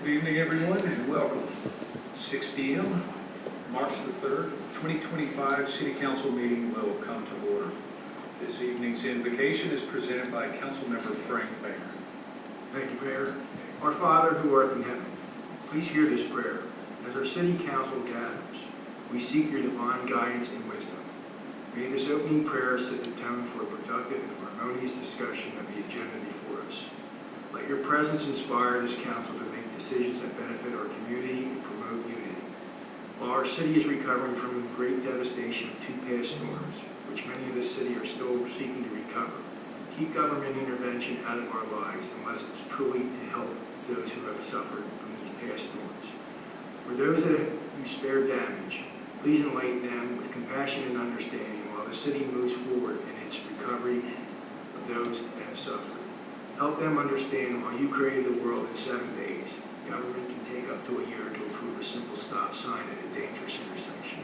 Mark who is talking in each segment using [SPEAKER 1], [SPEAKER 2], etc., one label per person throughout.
[SPEAKER 1] Good evening, everyone, and welcome. 6 p.m., March the 3rd, 2025 City Council meeting will come to order. This evening's invocation is presented by Councilmember Frank Banks.
[SPEAKER 2] Thank you, Mayor. Our Father who art in heaven, please hear this prayer. As our city council gathers, we seek your divine guidance and wisdom. May this opening prayer set the tone for a productive and harmonious discussion of the agenda before us. Let your presence inspire this council to make decisions that benefit our community and promote unity. While our city is recovering from the great devastation of two past storms, which many of the city are still seeking to recover, keep government intervention out of our lives unless it's truly to help those who have suffered from these past storms. For those that you spared damage, please enlighten them with compassion and understanding while the city moves forward in its recovery of those that have suffered. Help them understand while you created the world in 7 days, government can take up to a year to approve a simple stop sign at a dangerous intersection.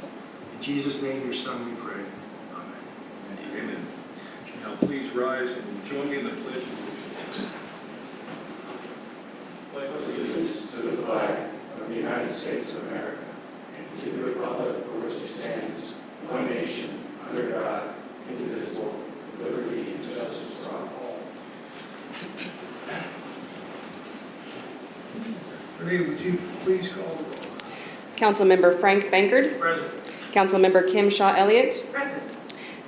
[SPEAKER 2] In Jesus' name, your Son, we pray. Amen.
[SPEAKER 1] Amen. Now please rise and join me in the pledge of allegiance.
[SPEAKER 3] Pledge allegiance to the flag of the United States of America and to the republic for which it stands, one nation, under God, indivisible, with liberty and justice for all.
[SPEAKER 1] Renee, would you please call the roll?
[SPEAKER 4] Councilmember Frank Bankert.
[SPEAKER 2] Present.
[SPEAKER 4] Councilmember Kim Shaw Elliott.
[SPEAKER 5] Present.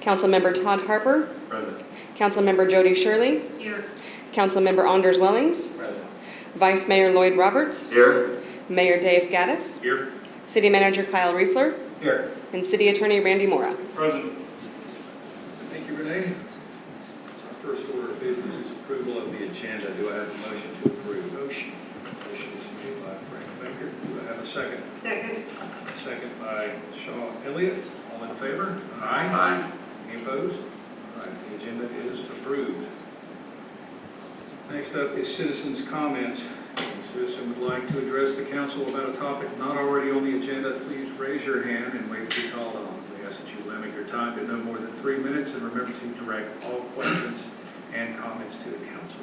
[SPEAKER 4] Councilmember Todd Harper.
[SPEAKER 1] Present.
[SPEAKER 4] Councilmember Jody Shirley.
[SPEAKER 5] Here.
[SPEAKER 4] Councilmember Anders Wellings.
[SPEAKER 1] Present.
[SPEAKER 4] Vice Mayor Lloyd Roberts.
[SPEAKER 1] Here.
[SPEAKER 4] Mayor Dave Gaddis.
[SPEAKER 1] Here.
[SPEAKER 4] City Manager Kyle Riefler.
[SPEAKER 1] Here.
[SPEAKER 4] And City Attorney Randy Mora.
[SPEAKER 1] Present. Thank you, Renee. Our first order of business is approval of the agenda. Do I have a motion to approve?
[SPEAKER 2] Motion.
[SPEAKER 1] Motion is made by Frank Bankert. Do I have a second?
[SPEAKER 5] Second.
[SPEAKER 1] Second by Shaw Elliott. All in favor?
[SPEAKER 3] Aye.
[SPEAKER 1] Any opposed? All right, the agenda is approved. Next up is citizens' comments. If a citizen would like to address the council about a topic not already on the agenda, please raise your hand and wait to be called on. We ask that you limit your time to no more than 3 minutes and remember to direct all questions and comments to the council.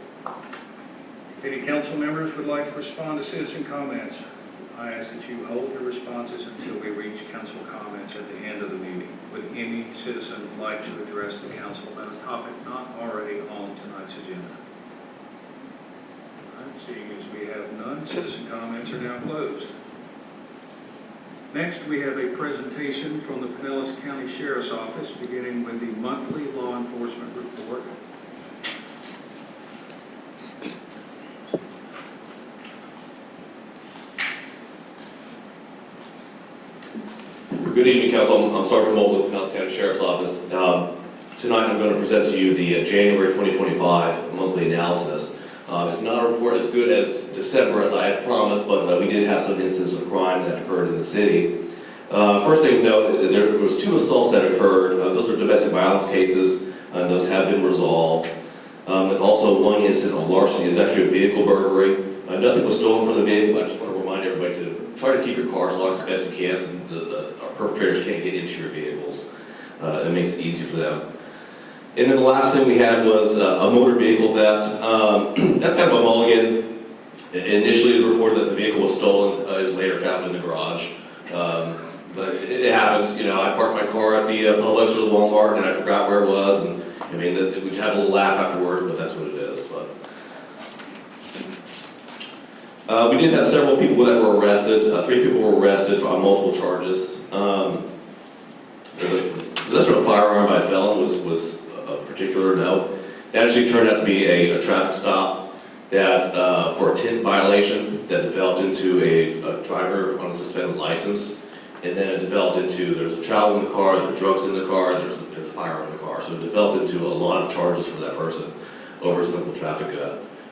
[SPEAKER 1] If any council members would like to respond to citizen comments, I ask that you hold your responses until we reach council comments at the end of the meeting. Would any citizen like to address the council about a topic not already on tonight's agenda? All right, seeing as we have none, citizen comments are now closed. Next, we have a presentation from the Pinellas County Sheriff's Office, beginning with the monthly law enforcement report.
[SPEAKER 6] Good evening, Council. I'm Sergeant Mold with the Pinellas County Sheriff's Office. Tonight I'm going to present to you the January 2025 monthly analysis. It's not a report as good as December as I had promised, but we did have some instances of crime that occurred in the city. First thing to note, there was 2 assaults that occurred. Those are domestic violence cases, and those have been resolved. And also 1 incident of larceny is actually a vehicle burglary. Nothing was stolen from the vehicle. I just want to remind everybody to try to keep your cars locked as best you can so our perpetrators can't get into your vehicles. It makes it easy for them. And then the last thing we had was a motor vehicle theft. That's kind of a mulligan. Initially, the report that the vehicle was stolen is later found in the garage. But it happens. You know, I parked my car at the Publix or the Walmart, and I forgot where it was. And I mean, we had a little laugh afterwards, but that's what it is. But we did have several people that were arrested. 3 people were arrested on multiple charges. The possession of a firearm by a felon was of particular note. That actually turned out to be a traffic stop that for a tint violation that developed into a driver on a suspended license, and then it developed into there's a child in the car, there's drugs in the car, there's a firearm in the car. So it developed into a lot of charges for that person over a simple traffic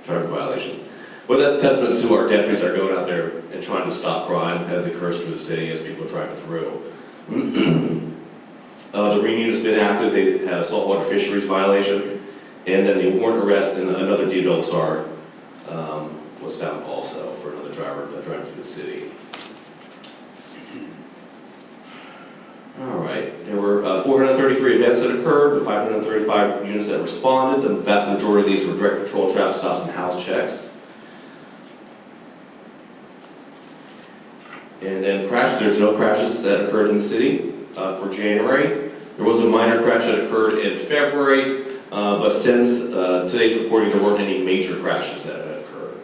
[SPEAKER 6] violation. But that's a testament to our deputies that are going out there and trying to stop crime as it occurs through the city as people are driving through. The Marine unit's been active. They had a saltwater fisheries violation, and then the warrant arrest and another DWSR was found also for another driver driving through the city. All right, there were 433 events that occurred with 535 units that responded. The vast majority of these were direct patrol, traffic stops, and house checks. And then crashes, there's no crashes that occurred in the city for January. There was a minor crash that occurred in February, but since today's reporting, there weren't any major crashes that had occurred.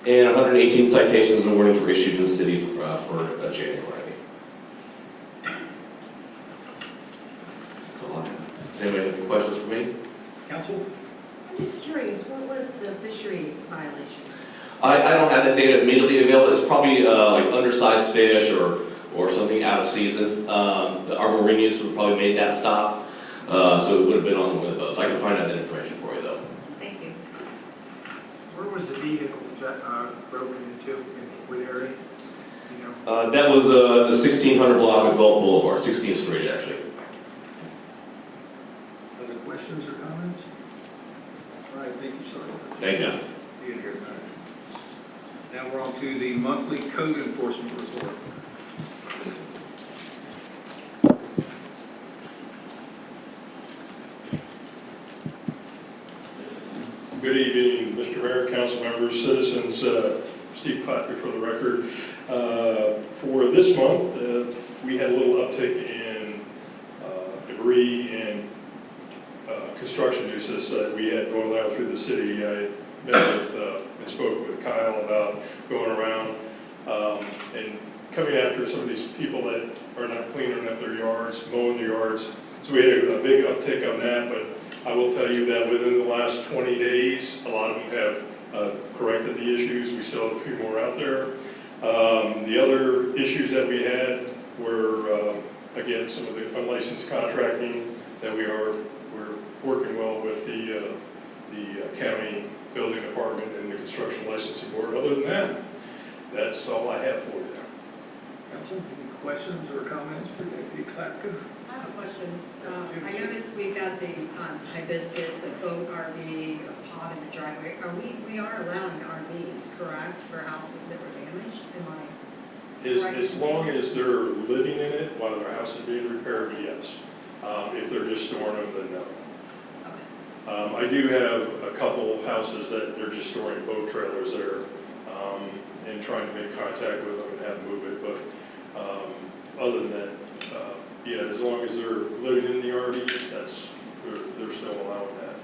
[SPEAKER 6] And 118 citations and warnings were issued in the city for January. That's all I have. Does anybody have any questions for me?
[SPEAKER 1] Council?
[SPEAKER 5] I'm just curious, what was the fishery violation?
[SPEAKER 6] I don't have that data immediately available. It's probably like undersized fish or something out of season. The Arborinius would probably made that stop, so it would have been on one of the boats. I can find out that information for you though.
[SPEAKER 5] Thank you.
[SPEAKER 2] Where was the vehicle broken into, in what area? You know?
[SPEAKER 6] That was the 1600 block of Gulf Boulevard, 16th Street actually.
[SPEAKER 1] Other questions or comments? All right, thank you, sir.
[SPEAKER 6] Thank you.
[SPEAKER 1] Being here tonight. Now we're on to the monthly code enforcement report.
[SPEAKER 7] Good evening, Mr. Mayor, council members, citizens. Steve Clappy for the record. For this month, we had a little uptick in debris and construction nuisance that we had going out through the city. I met with and spoke with Kyle about going around and coming after some of these people that are not cleaning up their yards, mowing their yards. So we had a big uptick on that, but I will tell you that within the last 20 days, a lot of them have corrected the issues. We still have a few more out there. The other issues that we had were, again, some of the unlicensed contracting that we're working well with the county building department and the construction licensing board. Other than that, that's all I have for you.
[SPEAKER 1] Council, any questions or comments for Deputy Klapka?
[SPEAKER 5] I have a question. I noticed we've got the hibiscus, a boat RV, a pod in the driveway. We are allowing RVs, correct, for houses that were damaged? Am I?
[SPEAKER 7] As long as they're living in it while their house is being repaired, yes. If they're just storing them, then no.
[SPEAKER 5] Okay.
[SPEAKER 7] I do have a couple houses that they're just storing boat trailers there and trying to make contact with them and have them move it. But other than that, yeah, as long as they're living in the RV, they're still allowing that.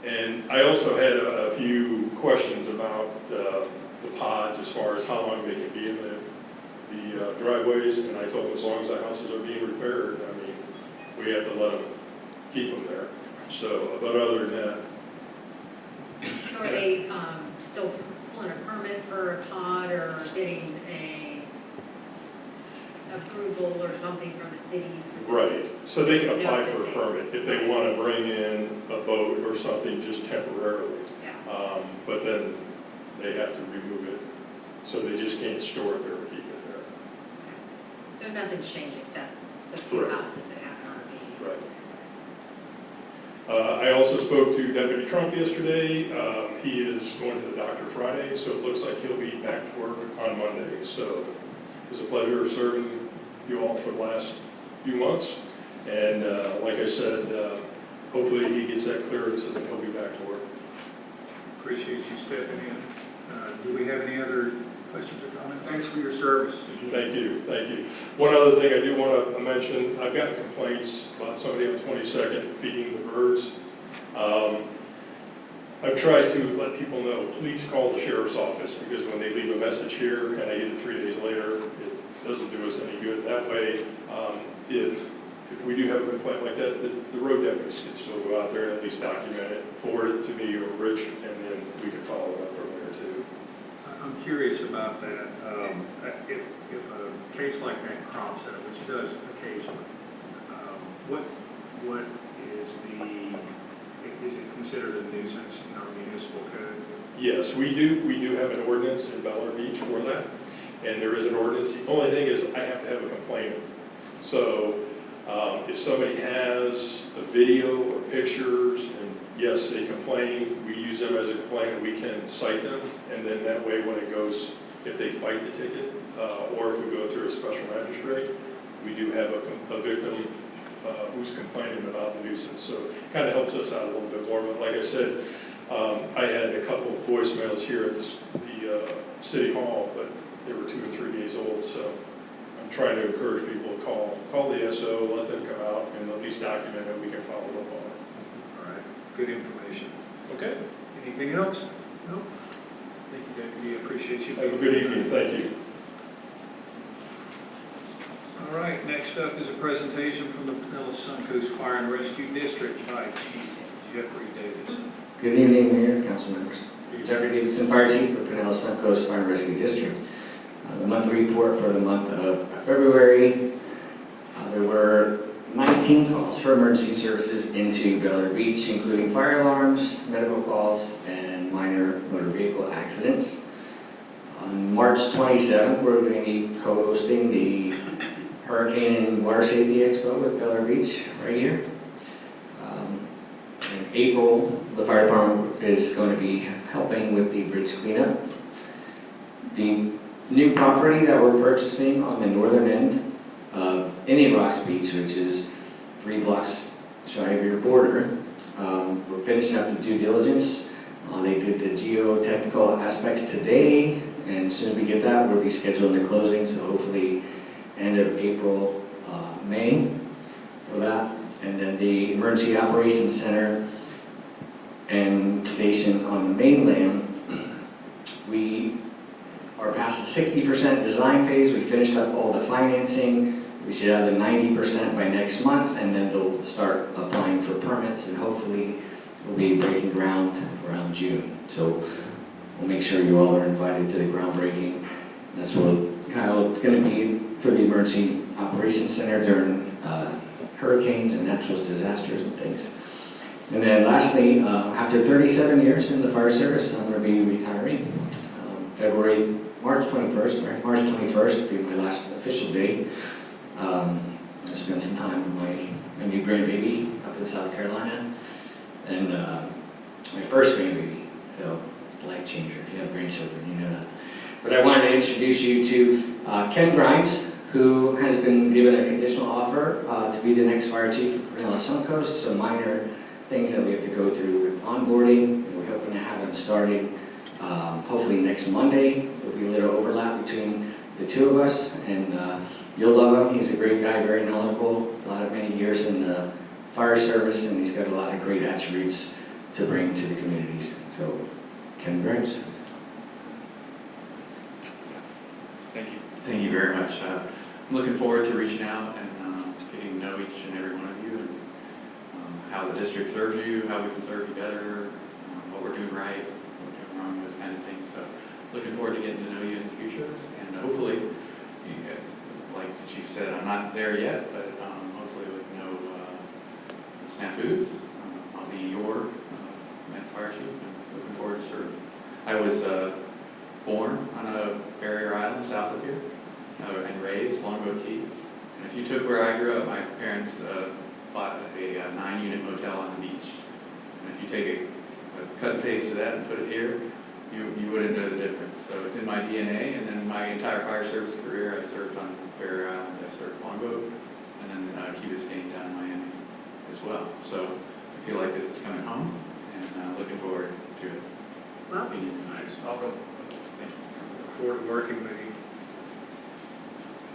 [SPEAKER 7] And I also had a few questions about the pods as far as how long they can be in the driveways. And I told them as long as the houses are being repaired, I mean, we have to let them keep them there. So, but other than that,
[SPEAKER 5] So are they still pulling a permit for a pod or getting a approval or something from the city?
[SPEAKER 7] right, so they can apply
[SPEAKER 5] No,
[SPEAKER 7] for a
[SPEAKER 5] they-
[SPEAKER 7] permit if they want to bring in a boat or something just temporarily.
[SPEAKER 5] Yeah.
[SPEAKER 7] But then they have to remove it, so they just can't store it there or keep it there.
[SPEAKER 5] So nothing's changed except the few
[SPEAKER 7] Correct.
[SPEAKER 5] houses that have an RV?
[SPEAKER 7] Right. I also spoke to Deputy Trump yesterday. He is going to the doctor Friday, so it looks like he'll be back to work on Monday. So it was a pleasure serving you all for the last few months. And like I said, hopefully he gets that clearance and then he'll be back to work.
[SPEAKER 1] Appreciate you stepping in. Do we have any other questions or comments?
[SPEAKER 2] Thanks for your service.
[SPEAKER 7] Thank you, thank you. One other thing I do want to mention, I've gotten complaints about somebody on 22nd feeding the birds. I've tried to let people know, please call the sheriff's office, because when they leave a message here and I get it 3 days later, it doesn't do us any good. That way, if we do have a complaint like that, the road deputies can still go out there and at least document it, forward it to me or Rich, and then we can follow it up from there too.
[SPEAKER 1] I'm curious about that. If a case like that crops up, which does occasionally, what is it considered a nuisance in our municipal code?
[SPEAKER 7] Yes, we do have an ordinance in Bel Air Beach for that, and there is an ordinance. The only thing is I have to have a complainant. So if somebody has a video or pictures, and yes, they complain, we use them as a complainant, we can cite them, and then that way when it goes, if they fight the ticket, or if we go through a special magistrate, we do have a victim who's complaining about the nuisance. So it kind of helps us out a little bit more. But like I said, I had a couple of voicemails here at the City Hall, but they were 2 or 3 days old, so I'm trying to encourage people to call the SO, let them come out, and at least document it, we can follow up on it.
[SPEAKER 1] All right, good information.
[SPEAKER 7] Okay?
[SPEAKER 1] Anything else? No? Thank you, Deputy, I appreciate you.
[SPEAKER 7] Have a good evening, thank you.
[SPEAKER 1] All right, next up is a presentation from the Pinellas Suncoast Fire and Rescue District by Chief Jeffrey Davis.
[SPEAKER 8] Good evening, Mayor, council members. Jeffrey Davidson, Fire Chief for Pinellas Suncoast Fire and Rescue District. The monthly report for the month of February, there were 19 calls for emergency services into Bel Air Beach, including fire alarms, medical calls, and minor motor vehicle accidents. On March 27th, we're going to be co-hosting the Hurricane and Water Safety Expo with Bel Air Beach right here. In April, the fire department is going to be helping with the bridge cleanup. The new property that we're purchasing on the northern end of Indian Rocks Beach, which is 3 blocks shy of your border, we're finishing up the due diligence. They did the geotechnical aspects today, and as soon as we get that, we'll be scheduling the closing, so hopefully end of April, May for that. And then the Emergency Operations Center and station on the mainland, we are past the 60% design phase. We finished up all the financing. We should have the 90% by next month, and then they'll start applying for permits, and hopefully we'll be breaking ground around June. So we'll make sure you all are invited to the groundbreaking. That's how it's going to be for the Emergency Operations Center during hurricanes and natural disasters and things. And then lastly, after 37 years in the fire service, I'm going to be retiring. March 21st will be my last official day. I spent some time with my new grandbaby up in South Carolina, and my first grandbaby, so life changer. If you have grandchildren, you know that. But I wanted to introduce you to Ken Grimes, who has been given a conditional offer to be the next fire chief for Pinellas Suncoast. Some minor things that we have to go through with onboarding, and we're hoping to have him starting hopefully next Monday. There'll be a little overlap between the two of us, and you'll love him. He's a great guy, very knowledgeable, many years in the fire service, and he's got a lot of great attributes to bring to the communities. So, Ken Grimes.
[SPEAKER 9] Thank you. Thank you very much. I'm looking forward to reaching out and getting to know each and every one of you, and how the district serves you, how we can serve you better, what we're doing right, what we're doing wrong, those kind of things. So looking forward to getting to know you in the future, and hopefully, like the chief said, I'm not there yet, but hopefully with no snafus, I'll be your next fire chief, and looking forward to serving. I was born on a barrier island south of here, and raised Longboat Key. And if you took where I grew up, my parents bought a 9-unit motel on the beach. And if you take a cut and paste of that and put it here, you wouldn't know the difference. So it's in my DNA, and then my entire fire service career, I served on barrier islands, I served Longboat, and then Key Biscayne down in Miami as well. So I feel like this is coming home, and looking forward to it.
[SPEAKER 5] Well,
[SPEAKER 9] Seeing you.
[SPEAKER 1] Nice. Welcome. Look forward to working with you.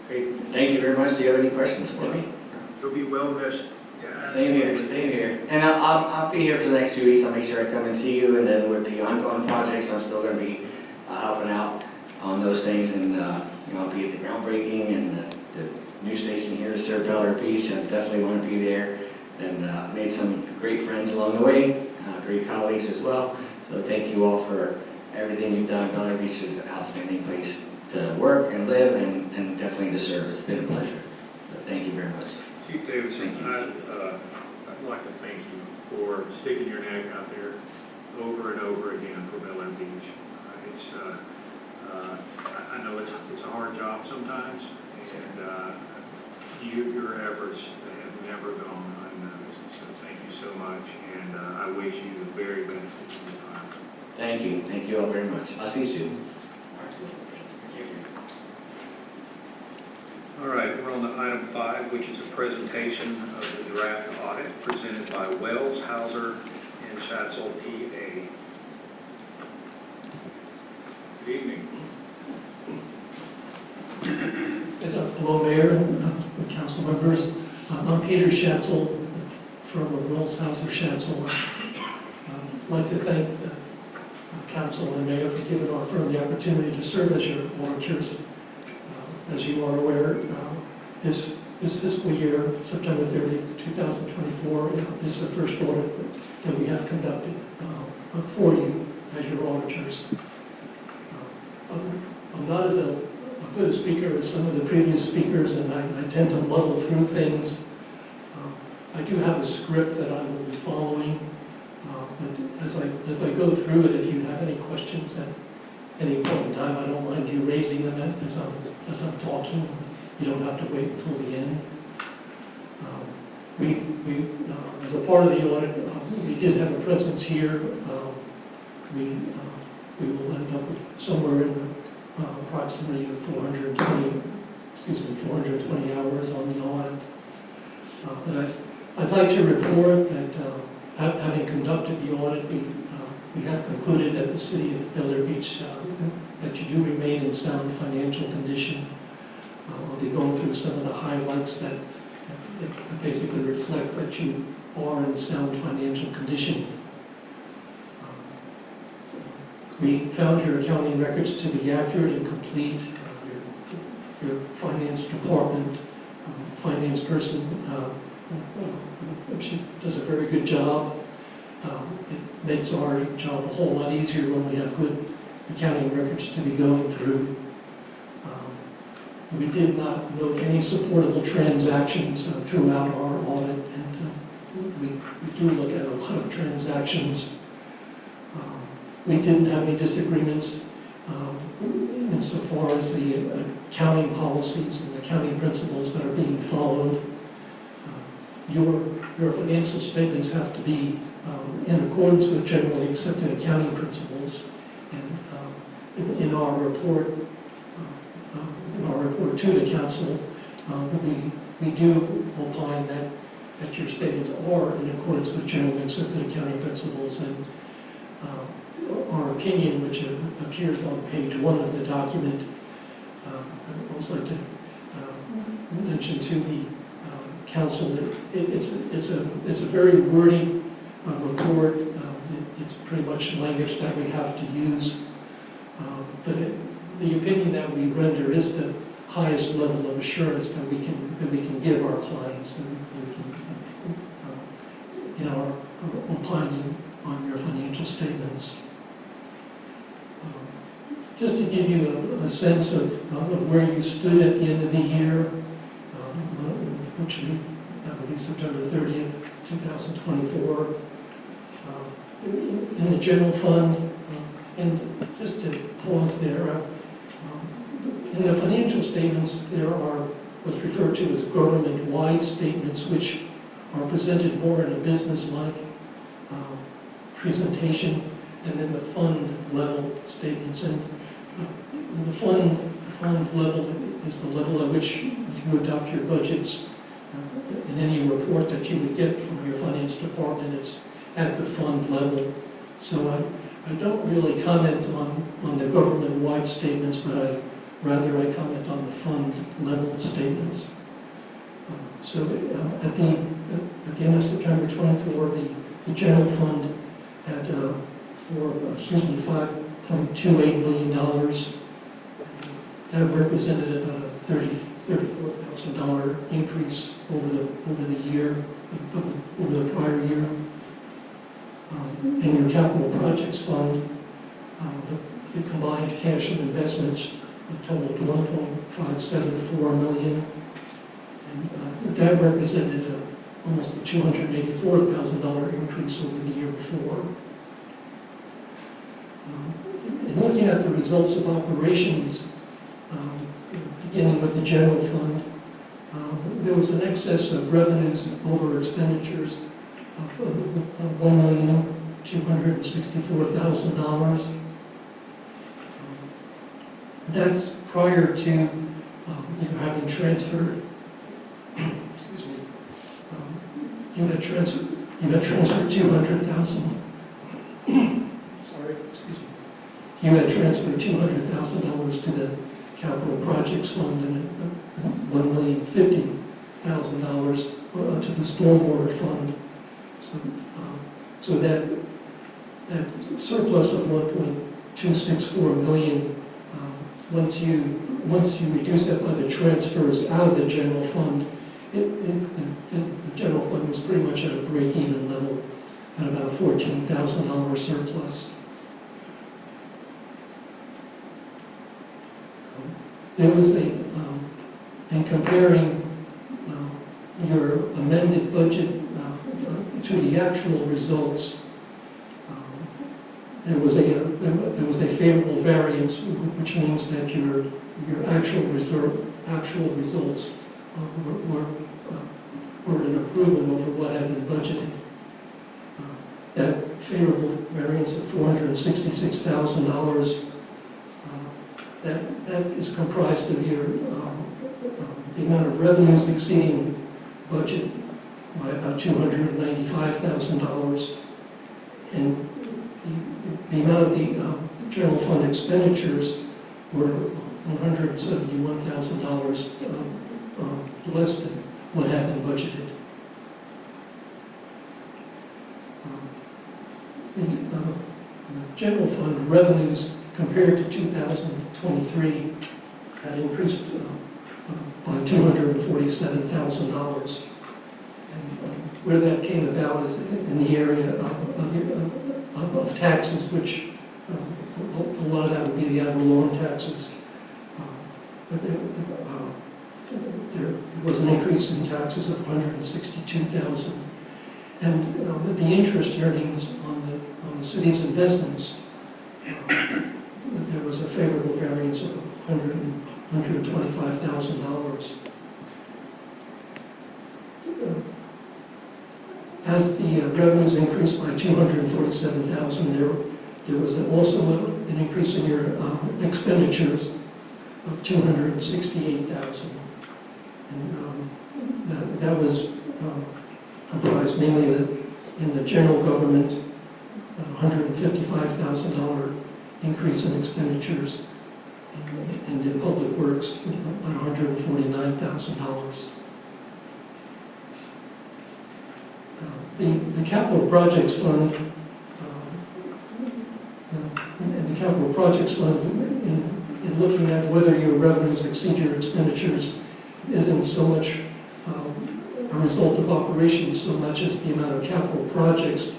[SPEAKER 8] Great. Thank you very much. Do you have any questions for me?
[SPEAKER 2] You'll be well missed.
[SPEAKER 1] Yeah,
[SPEAKER 8] Same here, same here. And I'll be here for the next 2 weeks. I'll make sure I come and see you, and then with the ongoing projects, I'm still going to be helping out on those things, and I'll be at the groundbreaking and the new station here, Sir Bel Air Beach. I definitely want to be there, and made some great friends along the way, great colleagues as well. So thank you all for everything you've done. Bel Air Beach is an outstanding place to work and live, and definitely to serve. It's been a pleasure. So thank you very much.
[SPEAKER 1] Chief Davidson, I'd like to thank you for sticking your neck out there over and over again for Bel Air Beach. I know it's a hard job sometimes, and your efforts have never gone unnoticed. So thank you so much, and I wish you the very best in your time.
[SPEAKER 8] Thank you. Thank you all very much. I'll see you soon.
[SPEAKER 1] All right, we're on to item 5, which is a presentation of the draft audit presented by Wells, Hauser, and Schatzel, PA.
[SPEAKER 10] members. I'm Peter Schatzel from Wills Hauser Schatzel. I'd like to thank the council and mayor for giving our firm the opportunity to serve as your auditors. As you are aware, this fiscal year, September 30th, 2024, is the first audit that we have conducted for you as your auditors. I'm not as a good a speaker as some of the previous speakers, and I tend to muddle through things. I do have a script that I will be following, but as I go through it, if you have any questions at any point in time, I don't mind you raising them as I'm talking. You don't have to wait until the end. As a part of the audit, we did have a presence here. We will end up with somewhere in approximately 420 hours on the audit. But I'd like to report that having conducted the audit, we have concluded that the city of Bel Air Beach, that you do remain in sound financial condition. I'll be going through some of the highlights that basically reflect that you are in sound financial condition. We found your accounting records to be accurate and complete. Your finance department, finance person, she does a very good job. It makes our job a whole lot easier when we have good accounting records to be going through. We did not note any supportable transactions throughout our audit, and we do look at a lot of transactions. We didn't have any disagreements insofar as the accounting policies and accounting principles that are being followed. Your financial statements have to be in accordance with generally accepted accounting principles, and in our report to the council, we do opine that your statements are in accordance with generally accepted accounting principles, and our opinion, which appears on page 1 of the document, I'd also like to mention to the council that it's a very wordy report. It's pretty much language that we have to use, but the opinion that we render is the highest level of assurance that we can give our clients, and we can in our opining on your financial statements. Just to give you a sense of where you stood at the end of the year, which would be September 30th, 2024, in the general fund, and just to pause there, in the financial statements there are what's referred to as government-wide statements, which are presented more in a business-like presentation, and then the fund level statements. And the fund level is the level at which you adopt your budgets. In any report that you would get from your finance department, it's at the fund level. So I don't really comment on the government-wide statements, but rather I comment on the fund level statements. So at the end of September 24, the general fund had $5.28 million. That represented about a $34,000 increase over the year, over the prior year. In your capital projects fund, the combined cash and investments totaled $1.574 million. And that represented almost a $284,000 increase over the year before. In looking at the results of operations, beginning with the general fund, there was an excess of revenues over expenditures of $1,264,000. That's prior to having transferred. Excuse me. You had transferred $200,000. Sorry. Excuse me. You had transferred $200,000 to the capital projects fund and $1,050,000 to the stormwater fund. So that surplus of 1.264 million, once you reduce that by the transfers out of the general fund, the general fund was pretty much at a break-even level, at about a $14,000 surplus. There was in comparing your amended budget to the actual results, there was a favorable variance, which means that your actual results were an improvement over what had been budgeted. That favorable variance of $466,000, that is comprised of your the amount of revenues exceeding budget by about $295,000, and the amount of the general fund expenditures were $171,000 less than what had been budgeted. The general fund revenues compared to 2023 had increased by $247,000. And where that came about is in the area of taxes, which a lot of that would be the ad valorem taxes. But there was an increase in taxes of $162,000. And with the interest earnings on the city's investments, there was a favorable variance of $125,000. As the revenues increased by $247,000, there was also an increase in your expenditures of $268,000. And that was comprised mainly in the general government, $155,000 increase in expenditures, and in public works, about $149,000. The capital projects fund, in looking at whether your revenues exceed your expenditures, isn't so much a result of operations so much as the amount of capital projects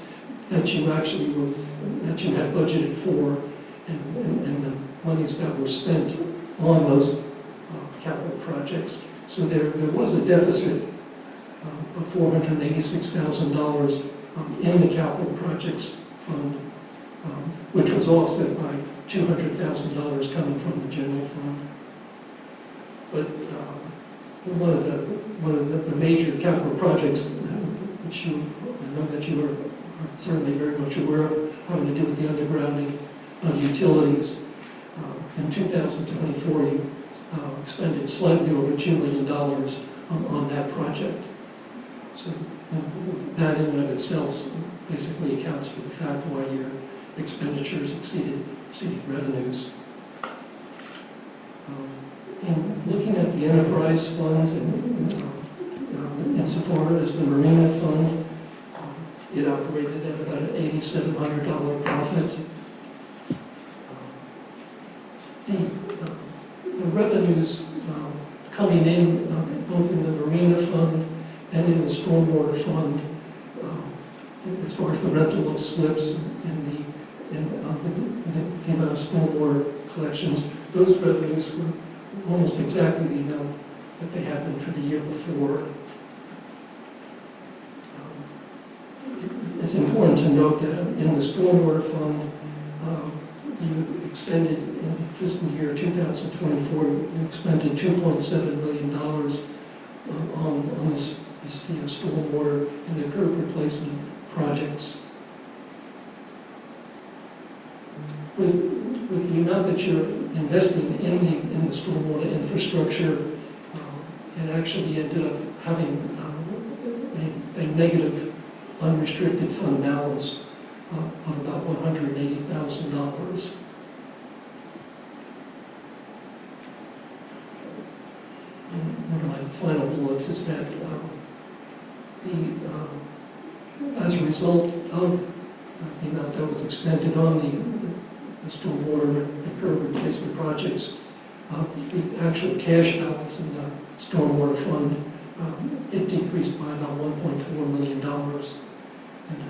[SPEAKER 10] that you had budgeted for, and the monies that were spent on those capital projects. So there was a deficit of $486,000 in the capital projects fund, which was offset by $200,000 coming from the general fund. But one of the major capital projects, which I know that you are certainly very much aware of, having to do with the undergrounding of utilities. In 2024, you expended slightly over $2 million on that project. So that in and of itself basically accounts for the fact why your expenditures exceeded revenues. In looking at the enterprise funds, and insofar as the Marina Fund, it operated at about an $8,700 profit. The revenues coming in, both in the Marina Fund and in the Stormwater Fund, as far as the rental of slips and the amount of stormwater collections, those revenues were almost exactly the amount that they had been for the year before. It's important to note that in the Stormwater Fund, you expended in fiscal year 2024, you expended $2.7 million on this stormwater and the curb replacement projects. With the amount that you're investing in the stormwater infrastructure, it actually ended up having a negative unrestricted fund balance of about $180,000. One of my final bullets is that as a result of the amount that was expended on the stormwater and curb replacement projects, the actual cash balance in the stormwater fund, it decreased by about $1.4 million. And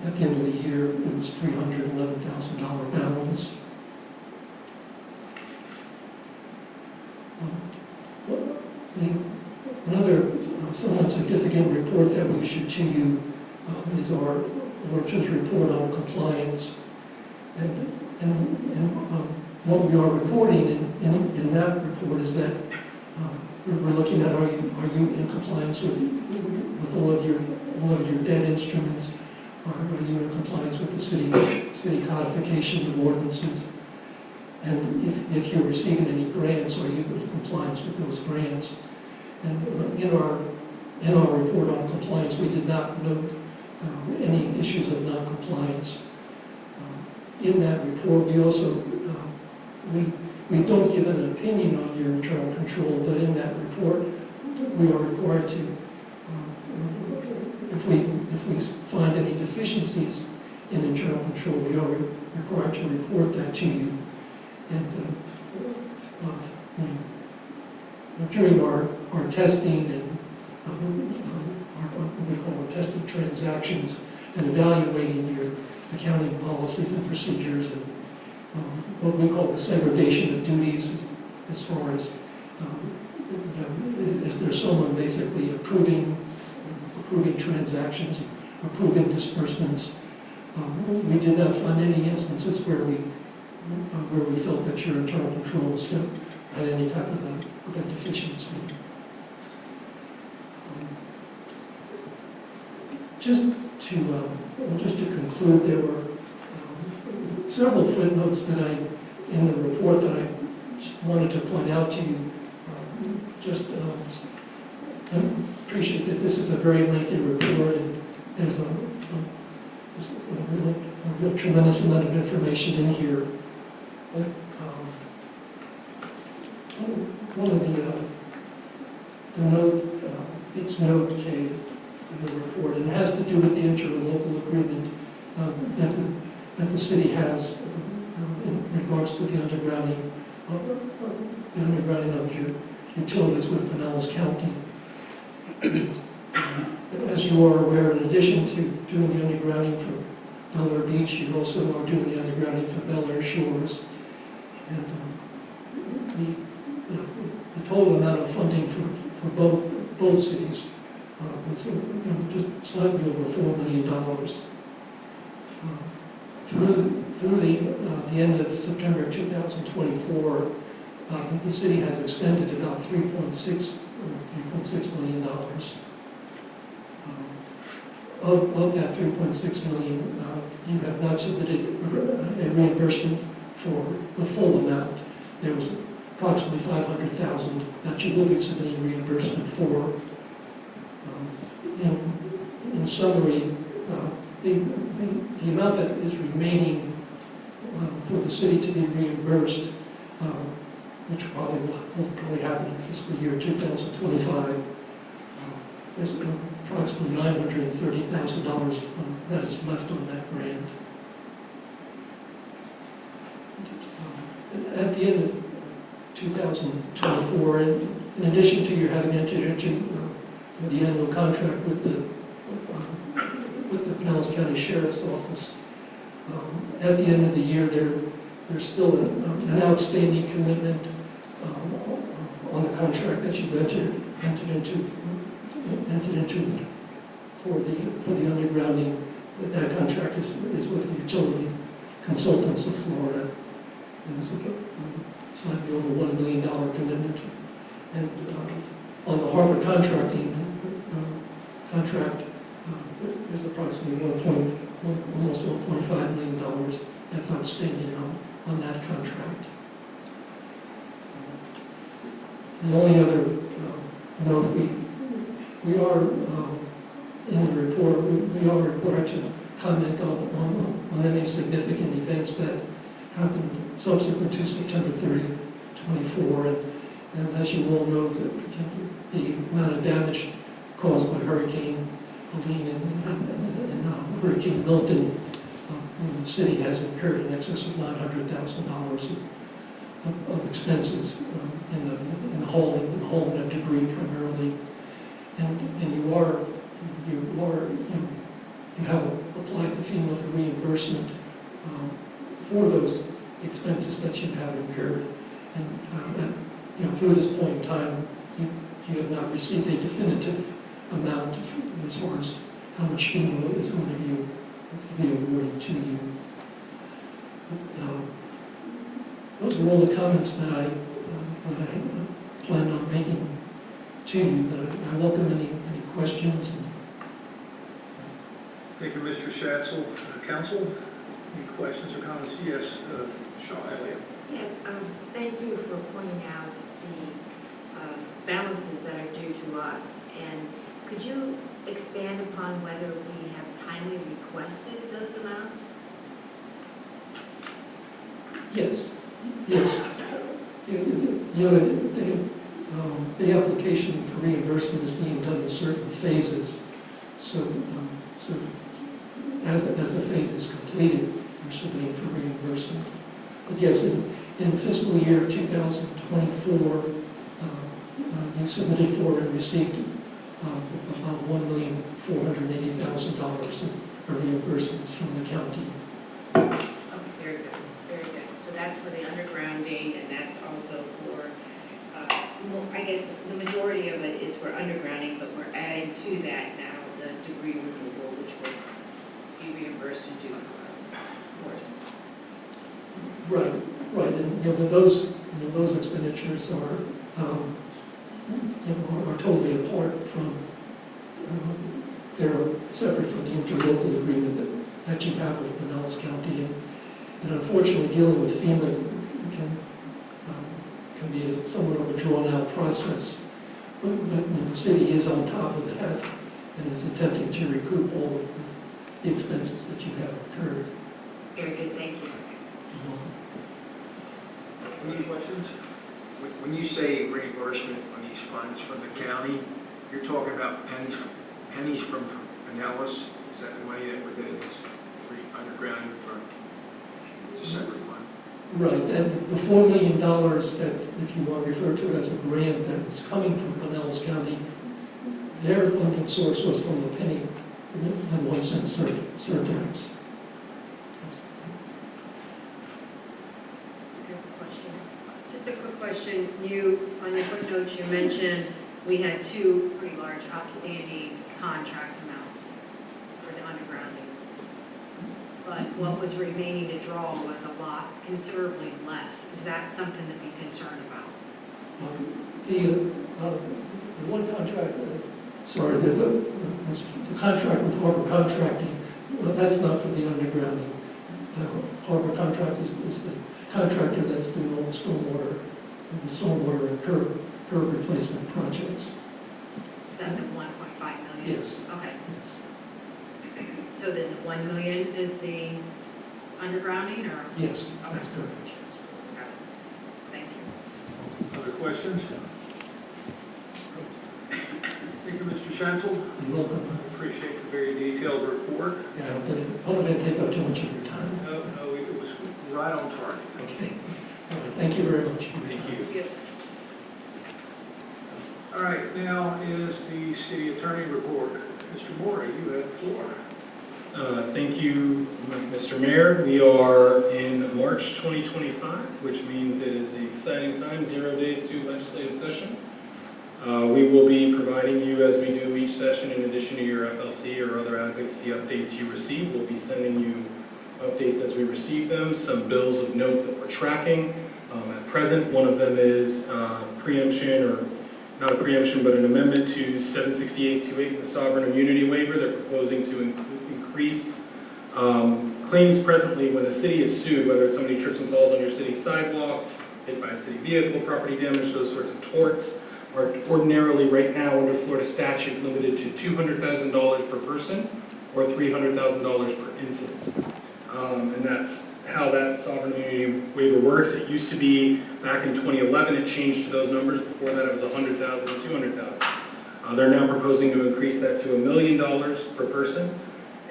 [SPEAKER 10] at the end of the year, it was $311,000 balance. Another somewhat significant report that we issued to you is our Lord's report on compliance. And what we are reporting in that report is that we're looking at, are you in compliance with all of your debt instruments? Are you in compliance with the city codification of ordinances? And if you're receiving any grants, are you in compliance with those grants? And in our report on compliance, we did not note any issues of non-compliance. In that report, we also we don't give an opinion on your internal control, but in that report, we are required to, if we find any deficiencies in internal control, we are required to report that to you. And during our testing and what we call our testing transactions and evaluating your accounting policies and procedures and what we call the segregation of duties, as far as is there someone basically approving transactions, approving disbursements. We did not find any instances where we felt that your internal controls had any type of a deficiency. Just to conclude, there were several footnotes that in the report that I just wanted to point out to you. I appreciate that this is a very lengthy report, and there's a tremendous amount of information in here. But, one of the note, it's note K in the report, and it has to do with the interlocal agreement that the city has in regards to the undergrounding of your utilities with Pinellas County. As you are aware, in addition to doing the undergrounding for Bel Air Beach, you also are doing the undergrounding for Bel Air Shores. And the total amount of funding for both cities was just slightly over $4 million. Through the end of September 2024, the city has expended about $3.6 million. Of that $3.6 million, you have not submitted a reimbursement for the full amount. There was approximately $500,000 that you will be submitting reimbursement for. In summary, the amount that is remaining for the city to be reimbursed, which will probably happen in fiscal year 2025, is approximately $930,000 that is left on that grant. At the end of 2024, in addition to your having entered into the annual contract with the Pinellas County Sheriff's Office, at the end of the year, there's still an outstanding commitment on the contract that you entered into for the undergrounding. That contract is with the Utility Consultants of Florida. And it's slightly over $1 million commitment. And on the harbor contracting contract, there's approximately almost $1.5 million that's outstanding on that contract. The only other note, we are in the report, we are required to comment on any significant events that happened subsequent to September 30th, 24, And as you all know, the amount of damage caused by Hurricane Helene and Hurricane Milton in the city has incurred in excess of $900,000 of expenses in the hauling of debris primarily. And you have applied to FEMA for reimbursement for those expenses that you have incurred. And through this point in time, you have not received a definitive amount as far as how much FEMA is going to be awarded to you. Those are all the comments that I plan on making to you, but I welcome any questions.
[SPEAKER 1] Thank you, Mr. Schatzel. Council, any questions or comments? Yes, Shaw Elliott.
[SPEAKER 11] Yes, thank you for pointing out the balances that are due to us. And could you expand upon whether we have timely requested those amounts?
[SPEAKER 10] Yes. The application for reimbursement is being done in certain phases. So as the phase is completed, we're submitting for reimbursement. But yes, in fiscal year 2024, you submitted for and received about $1,480,000 of reimbursements from the county.
[SPEAKER 11] Okay, very good, very good. So that's for the undergrounding, and that's also for, I guess the majority of it is for undergrounding, but we're adding to that now the debris removal, which will be reimbursed in due course.
[SPEAKER 10] Right, and those expenditures are totally apart from, they're separate from the interlocal agreement that you have with Pinellas County. And unfortunately, dealing with FEMA can be somewhat of a drawn-out process. But the city is on top of that and is attempting to recoup all of the expenses that you have incurred.
[SPEAKER 11] Very good, thank you.
[SPEAKER 1] Any questions?
[SPEAKER 2] When you say reimbursement on these funds from the county, you're talking about pennies from Pinellas? Is that the money that we're getting for undergrounding from? It's a separate one.
[SPEAKER 10] Right, and the $4 million that, if you want to refer to it as a grant that was coming from Pinellas County, their funding source was from the penny and 1 cent surtax.
[SPEAKER 5] Just a quick question. On your footnotes, you mentioned we had 2 pretty large outstanding contract amounts for the undergrounding. But what was remaining to draw was a lot, considerably less. Is that something to be concerned about?
[SPEAKER 10] The one contract, the contract with Harbor Contracting, that's not for the undergrounding. The Harbor Contract is the contractor that's doing all the stormwater and curb replacement projects.
[SPEAKER 5] Is that the 1.5 million?
[SPEAKER 10] Yes.
[SPEAKER 5] Okay.
[SPEAKER 10] Yes.
[SPEAKER 5] So then the 1 million is the undergrounding, or?
[SPEAKER 10] Yes, that's correct. Yes.
[SPEAKER 5] Okay. Thank you.
[SPEAKER 1] Other questions? Thank you, Mr. Schatzel.
[SPEAKER 10] You're welcome.
[SPEAKER 1] I appreciate the very detailed report.
[SPEAKER 10] Yeah, I hope I didn't take up too much of your time.
[SPEAKER 1] No, it was right on target.
[SPEAKER 10] Okay. All right, thank you very much.
[SPEAKER 1] Thank you. All right, now is the city attorney report. Mr. Moore, you have the floor.
[SPEAKER 12] Thank you, Mr. Mayor. We are in March 2025, which means it is the exciting time, 0 days to legislative session. We will be providing you, as we do each session, in addition to your FLC or other advocacy updates you receive, we'll be sending you updates as we receive them, some bills of note that we're tracking. At present, one of them is preemption, or not a preemption, but an amendment to 76828, the sovereign immunity waiver. They're proposing to increase claims presently when a city is sued, whether it's somebody trips and falls on your city sidewalk, hit by a city vehicle, property damage, those sorts of torts, are ordinarily right now under Florida statute limited to $200,000 per person or $300,000 per incident. And that's how that sovereign immunity waiver works. It used to be, back in 2011, it changed to those numbers. Before that, it was 100,000 and 200,000. They're now proposing to increase that to $1 million per person.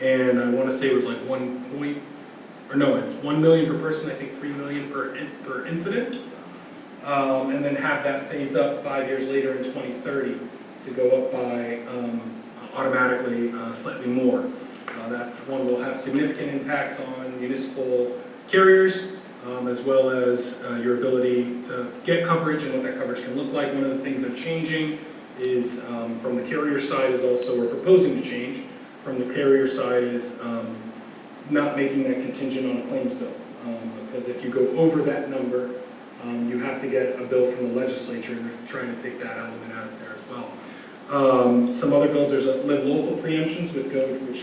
[SPEAKER 12] And I want to say it was like it's 1 million per person, I think 3 million per incident. And then have that phase up 5 years later in 2030 to go up by automatically slightly more. That one will have significant impacts on municipal carriers, as well as your ability to get coverage and what that coverage can look like. One of the things that's changing is from the carrier side is also, we're proposing to change, from the carrier side is not making that contingent on a claims bill. Because if you go over that number, you have to get a bill from the legislature, and they're trying to take that element out of there as well. Some other bills, there's live local preemptions which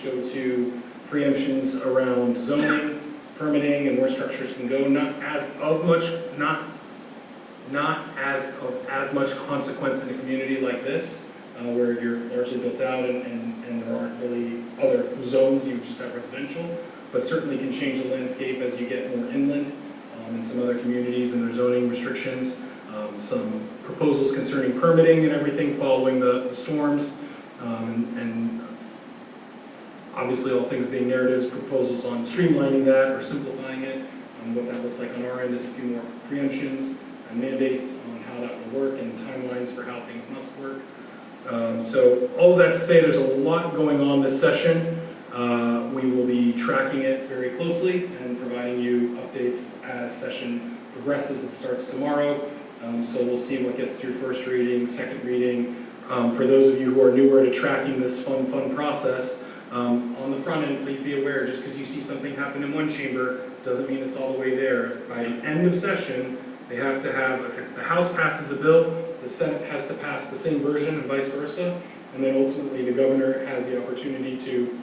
[SPEAKER 12] go to preemptions around zoning, permitting, and where structures can go, not as much consequence in a community like this, where you're largely built out and there aren't really other zones, you just have residential, but certainly can change the landscape as you get more inland in some other communities and their zoning restrictions. Some proposals concerning permitting and everything following the storms, and obviously all things being narratives, proposals on streamlining that or simplifying it. What that looks like on our end is a few more preemptions and mandates on how that will work and timelines for how things must work. So all of that to say, there's a lot going on this session. We will be tracking it very closely and providing you updates as session progresses. It starts tomorrow. So we'll see what gets through first reading, second reading. For those of you who are newer to tracking this fun process, on the front end, please be aware, just because you see something happen in one chamber, doesn't mean it's all the way there. By the end of session, they have to have, if the House passes a bill, the Senate has to pass the same version and vice versa. And then ultimately, the governor has the opportunity to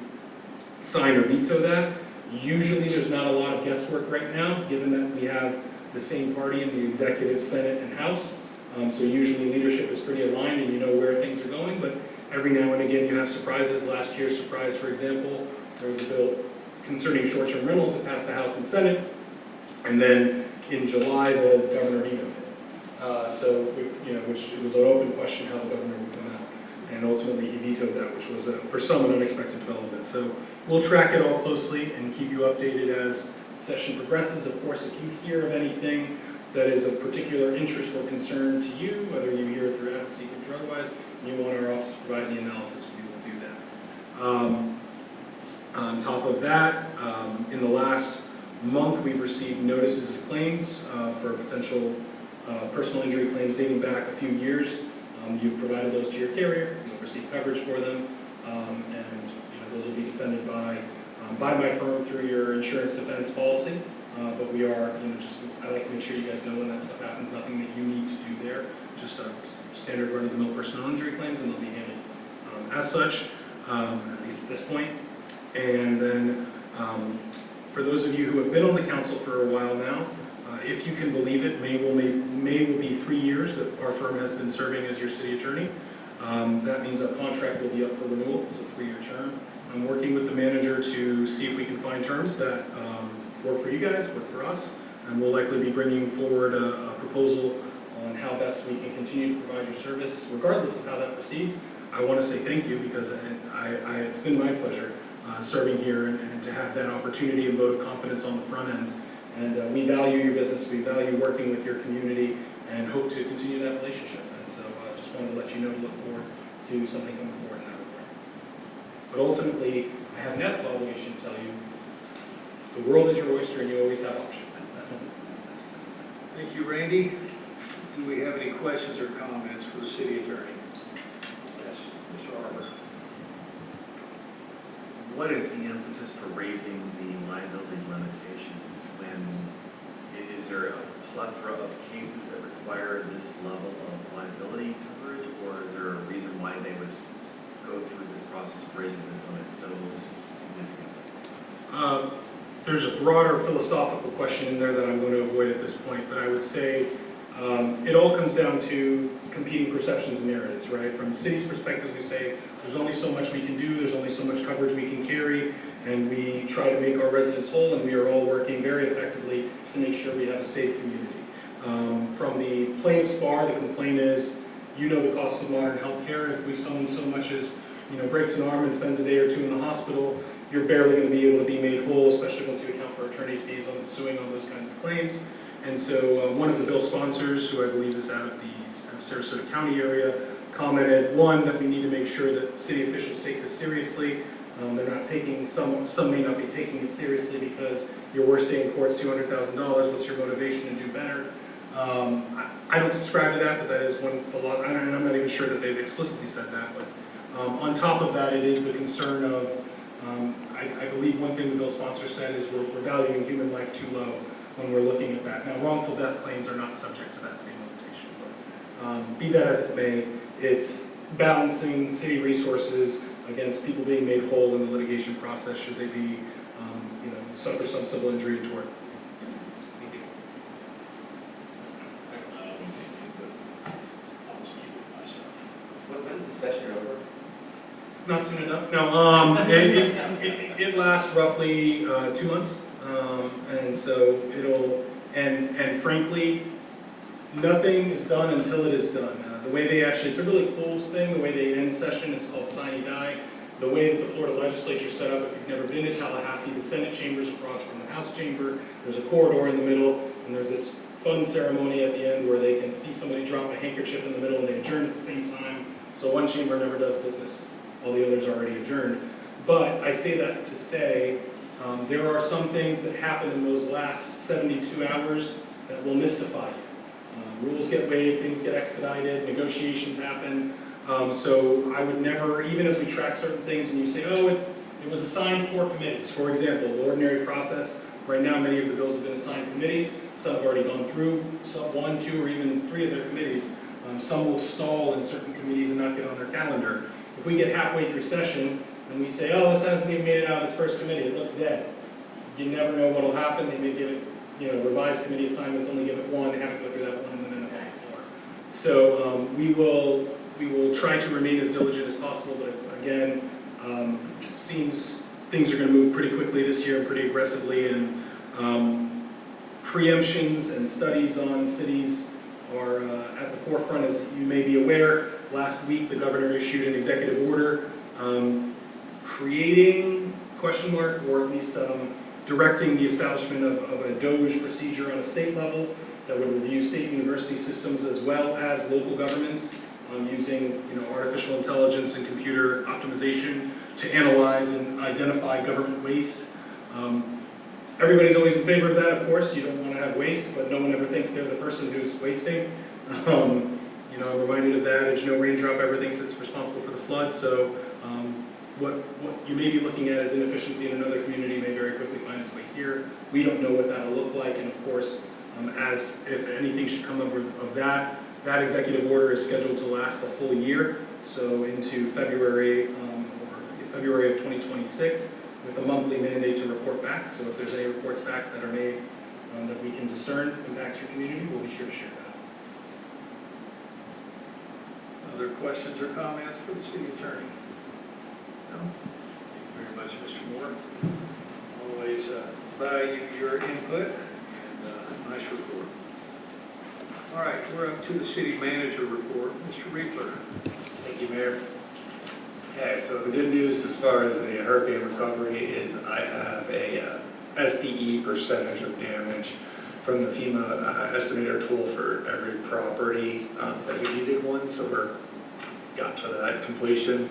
[SPEAKER 12] sign or veto that. Usually, there's not a lot of guesswork right now, given that we have the same party in the executive, Senate, and House. So usually leadership is pretty aligned and you know where things are going, but every now and again you have surprises. Last year's surprise, for example, there was a bill concerning short-term rentals that passed the House and Senate, and then in July the governor vetoed it. Which it was an open question how the governor would come out, and ultimately he vetoed that, which was for some an unexpected development. So we'll track it all closely and keep you updated as session progresses. Of course, if you hear of anything that is of particular interest or concern to you, whether you hear it through advocacy groups or otherwise, and you want our office to provide any analysis, we will do that. On top of that, in the last month, we've received notices of claims for potential personal injury claims dating back a few years. You've provided those to your carrier, you'll receive coverage for them, and those will be defended by my firm through your insurance defense policy. But we are, I like to make sure you guys know when that stuff happens, nothing that you need to do there, just a standard run-of-the-mill personal injury claims, and they'll be handled as such, at least at this point. And then for those of you who have been on the council for a while now, if you can believe it, May will be 3 years that our firm has been serving as your city attorney. That means our contract will be up for renewal. It's a 3-year term. I'm working with the manager to see if we can find terms that work for you guys, work for us, and we'll likely be bringing forward a proposal on how best we can continue to provide your service, regardless of how that proceeds. I want to say thank you because it's been my pleasure serving here and to have that opportunity and vote of confidence on the front end. And we value your business, we value working with your community, and hope to continue that relationship. And so I just wanted to let you know to look forward to something coming forward in that regard. But ultimately, I have an ethical obligation to tell you, the world is your oyster and you always have options.
[SPEAKER 1] Thank you, Randy. Do we have any questions or comments for the city attorney? Yes, Mr. Arbor.
[SPEAKER 13] What is the impetus for raising the liability limitations when is there a plethora of cases that require this level of liability coverage, or is there a reason why they would go through this process of raising this limit so significantly?
[SPEAKER 12] There's a broader philosophical question in there that I'm going to avoid at this point, but I would say It all comes down to competing perceptions and narratives, right? From the city's perspective, we say, there's only so much we can do, there's only so much coverage we can carry, and we try to make our residents whole, and we are all working very effectively to make sure we have a safe community. From the plaintiff's bar, the complaint is, you know the cost of modern healthcare. If someone so much as, breaks an arm and spends a day or two in the hospital, you're barely going to be able to be made whole, especially once you account for attorney's fees on suing on those kinds of claims. And so one of the bill sponsors, who I believe is out of the Sarasota County area, commented, one, that we need to make sure that city officials take this seriously. They're not taking, some may not be taking it seriously because your worst day in court is $200,000. What's your motivation to do better? I don't subscribe to that, but that is one philosophy, and I'm not even sure that they've explicitly said that. But on top of that, it is the concern of, I believe one thing the bill sponsor said is we're valuing human life too low when we're looking at that. Now, wrongful death claims are not subject to that same limitation, but be that as it may, it's balancing city resources against people being made whole in the litigation process should they be, suffer some civil injury or tort.
[SPEAKER 9] When's the session over?
[SPEAKER 12] Not soon enough. No, it lasts roughly 2 months, and so and frankly, nothing is done until it is done. The way they it's a really cool thing, the way they end session, it's called Sine Die. The way that the Florida legislature set up, if you've never been to Tallahassee, the Senate chamber's across from the House chamber, there's a corridor in the middle, and there's this fun ceremony at the end where they can see somebody drop a handkerchief in the middle and they adjourn at the same time. So one chamber never does business, all the others are already adjourned. But I say that to say, there are some things that happen in those last 72 hours that will mystify you. Rules get waived, things get expedited, negotiations happen. So I would never, even as we track certain things and you say, oh, it was assigned 4 committees. For example, the ordinary process, right now many of the bills have been assigned committees. Some have already gone through, some 1, 2, or even 3 of their committees. Some will stall in certain committees and not get on their calendar. If we get halfway through session and we say, oh, this hasn't even made it out of its first committee, it looks dead. You never know what will happen. They may give it, revised committee assignments, only give it 1, have to go through that 1 and then end up on 4. So we will try to remain as diligent as possible, but again, seems things are going to move pretty quickly this year and pretty aggressively, and preemptions and studies on cities are at the forefront. As you may be aware, last week the governor issued an executive order creating, or at least directing the establishment of a DOGE procedure on a state level that would review state university systems as well as local governments using artificial intelligence and computer optimization to analyze and identify government waste. Everybody's always in favor of that, of course. You don't want to have waste, but no one ever thinks they're the person who's wasting. I'm reminded of that adage, no raindrop ever thinks it's responsible for the flood. So what you may be looking at as inefficiency in another community may very quickly find its way here. We don't know what that'll look like, and of course, as if anything should come of that executive order is scheduled to last a full year, so into February of 2026, with a monthly mandate to report back. So if there's any reports back that are made that we can discern impacts your community, we'll be sure to share that.
[SPEAKER 1] Other questions or comments for the city attorney? No? Thank you very much, Mr. Moore. Always value your input and nice report. All right, we're up to the city manager report. Mr. Riefler.
[SPEAKER 14] Thank you, Mayor. Okay, so the good news as far as the hurricane recovery is I have a SDE percentage of damage from the FEMA estimator tool for every property that we needed one, so we're got to that completion.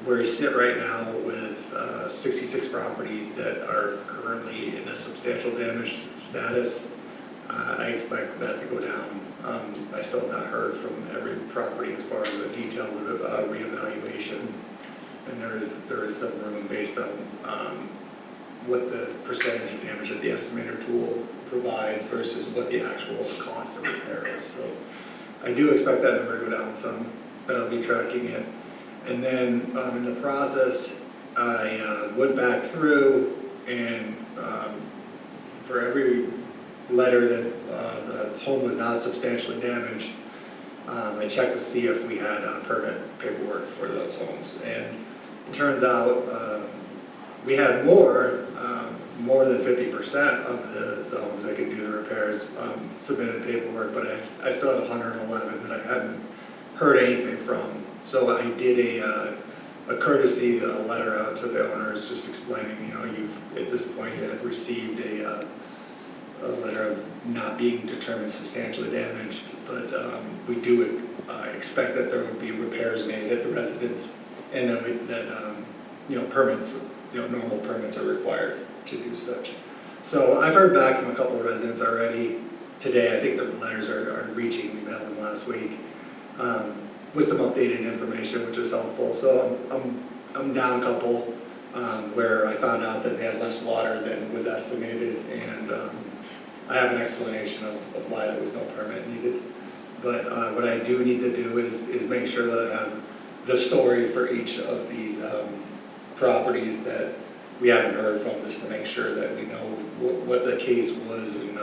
[SPEAKER 14] Where we sit right now with 66 properties that are currently in a substantial damage status. I expect that to go down. I still have not heard from every property as far as a detailed reevaluation, and there is some room based on what the percentage of damage that the estimator tool provides versus what the actual cost of repair is. So I do expect that number to go down some, but I'll be tracking it. And then in the process, I went back through and for every letter that the home was not substantially damaged, I checked to see if we had permit paperwork for those homes. And it turns out we had more than 50% of the homes that could do the repairs submitted paperwork, but I still had 111 that I hadn't heard anything from. So I did a courtesy letter out to the owners, just explaining, you know, you've at this point have received a letter of not being determined substantially damaged, but we do expect that there would be repairs made at the residence, and that you know, permits, you know, normal permits are required to do such. So I've heard back from a couple of residents already today. I think the letters are reaching. We mailed them last week with some updated information, which is helpful. So I'm down a couple where I found out that they had less water than was estimated, and I have an explanation of why there was no permit needed. But what I do need to do is make sure that I have the story for each of these properties that we haven't heard from, just to make sure that we know what the case was, and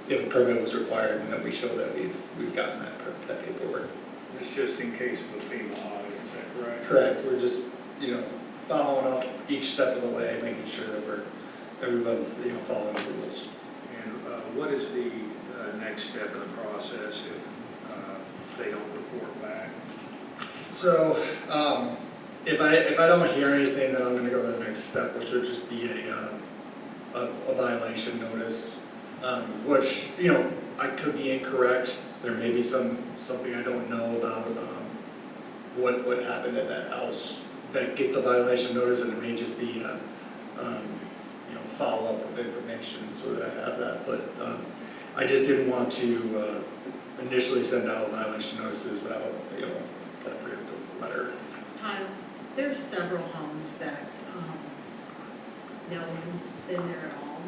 [SPEAKER 14] if a permit was required, and that we show that we've gotten that paperwork.
[SPEAKER 1] It's just in case of a FEMA audit, is that correct?
[SPEAKER 14] Correct. We're just, you know, following up each step of the way, making sure that everyone's, you know, following the rules.
[SPEAKER 1] And what is the next step in the process if they don't report back?
[SPEAKER 14] So, if I don't hear anything, then I'm going to go to the next step, which would just be a violation notice, which, you know, I could be incorrect. There may be something I don't know about what happened at that house that gets a violation notice, and it may just be you know, follow up with information so that I have that. But I just didn't want to initially send out violation notices without, you know, kind of preemptive letter.
[SPEAKER 5] Kyle, there's several homes that no one's been there at all.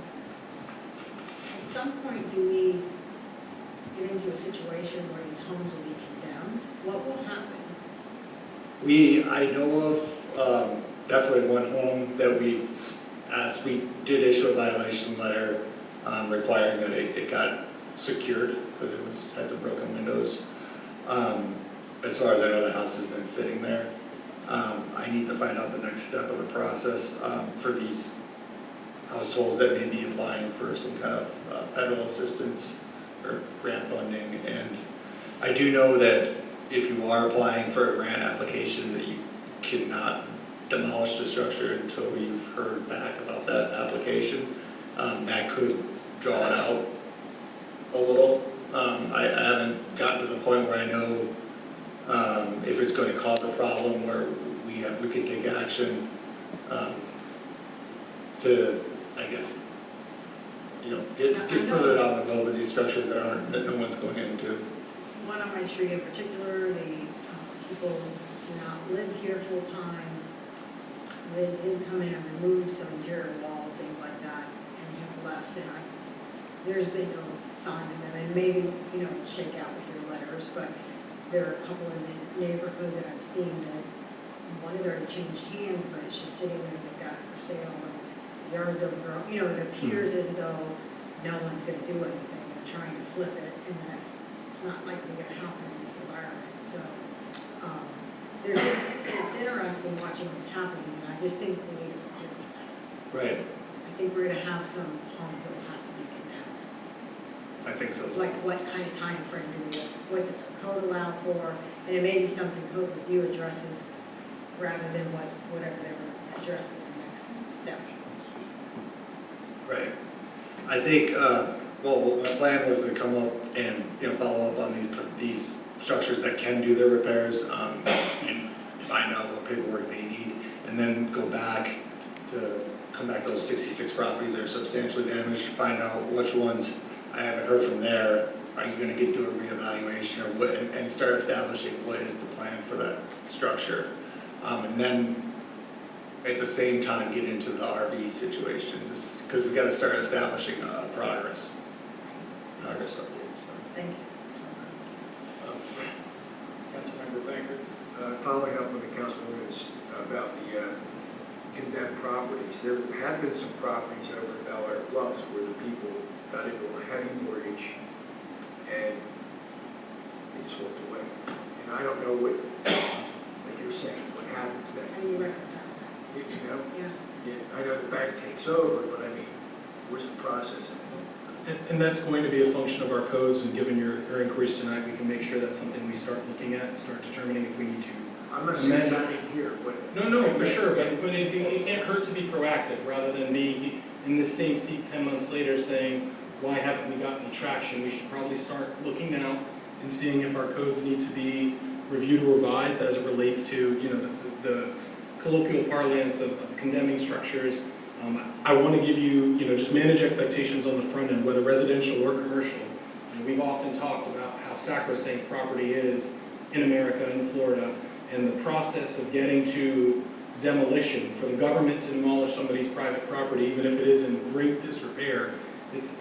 [SPEAKER 5] At some point, do we get into a situation where these homes will be condemned? What will happen?
[SPEAKER 14] I know of definitely one home that we did issue a violation letter requiring that it got secured because it had some broken windows. As far as I know, the house has been sitting there. I need to find out the next step of the process for these households that may be applying for some kind of federal assistance or grant funding. And I do know that if you are applying for a grant application, that you cannot demolish the structure until you've heard back about that application. That could draw it out a little. I haven't gotten to the point where I know if it's going to cause a problem where we can take action to, I guess, you know, get further down the road with these structures that no one's going into.
[SPEAKER 5] One on my street in particular, the people do not live here full time. They did come in and remove some interior walls, things like that, and have left. And there's been no sign of them. And maybe, you know, shake out with your letters, but there are a couple in the neighborhood that I've seen that one has already changed hands, but it's just sitting there. They've got it for sale. And the yard's overgrown. You know, it appears as though no one's going to do anything. They're trying to flip it, and that's not likely going to happen in this environment. So it's interesting watching what's happening, and I just think we need to prepare for that.
[SPEAKER 14] Right.
[SPEAKER 5] I think we're going to have some homes that will have to be condemned.
[SPEAKER 14] I think so.
[SPEAKER 5] Like what kind of time frame do we, what does the code allow for? And it may be something code review addresses rather than whatever they were addressing the next step.
[SPEAKER 14] Right. I think, well, my plan was to come up and, you know, follow up on these structures that can do their repairs and find out what paperwork they need, and then come back to those 66 properties that are substantially damaged, find out which ones I haven't heard from there. Are you going to get to a reevaluation or what, and start establishing what is the plan for that structure, and then at the same time get into the RV situation, because we got to start establishing progress updates. So.
[SPEAKER 5] Thank you.
[SPEAKER 1] Councilmember Baker?
[SPEAKER 2] Following up on the councilwoman's about the condemned properties, there have been some properties over at Bel Air Bluffs where the people got into a heavy mortgage And I don't know what you're saying, what happens then.
[SPEAKER 5] How do you reconcile
[SPEAKER 2] You know,
[SPEAKER 5] that? Yeah.
[SPEAKER 2] I know the bank takes over, but I mean, where's the process?
[SPEAKER 12] And that's going to be a function of our codes, and given your inquiries tonight, we can make sure that's something we start looking at and start determining if we need to.
[SPEAKER 2] I'm not saying it's not in here, but.
[SPEAKER 12] No, for sure, but it can't hurt to be proactive, rather than be in the same seat 10 months later saying, why haven't we gotten any traction? We should probably start looking now and seeing if our codes need to be reviewed or revised as it relates to, you know, the colloquial parlance of condemning structures. I want to give you, you know, just manage expectations on the front end, whether residential or commercial. And we've often talked about how sacrosanct property is in America, in Florida, and the process of getting to demolition, for the government to demolish somebody's private property, even if it is in great disrepair, it's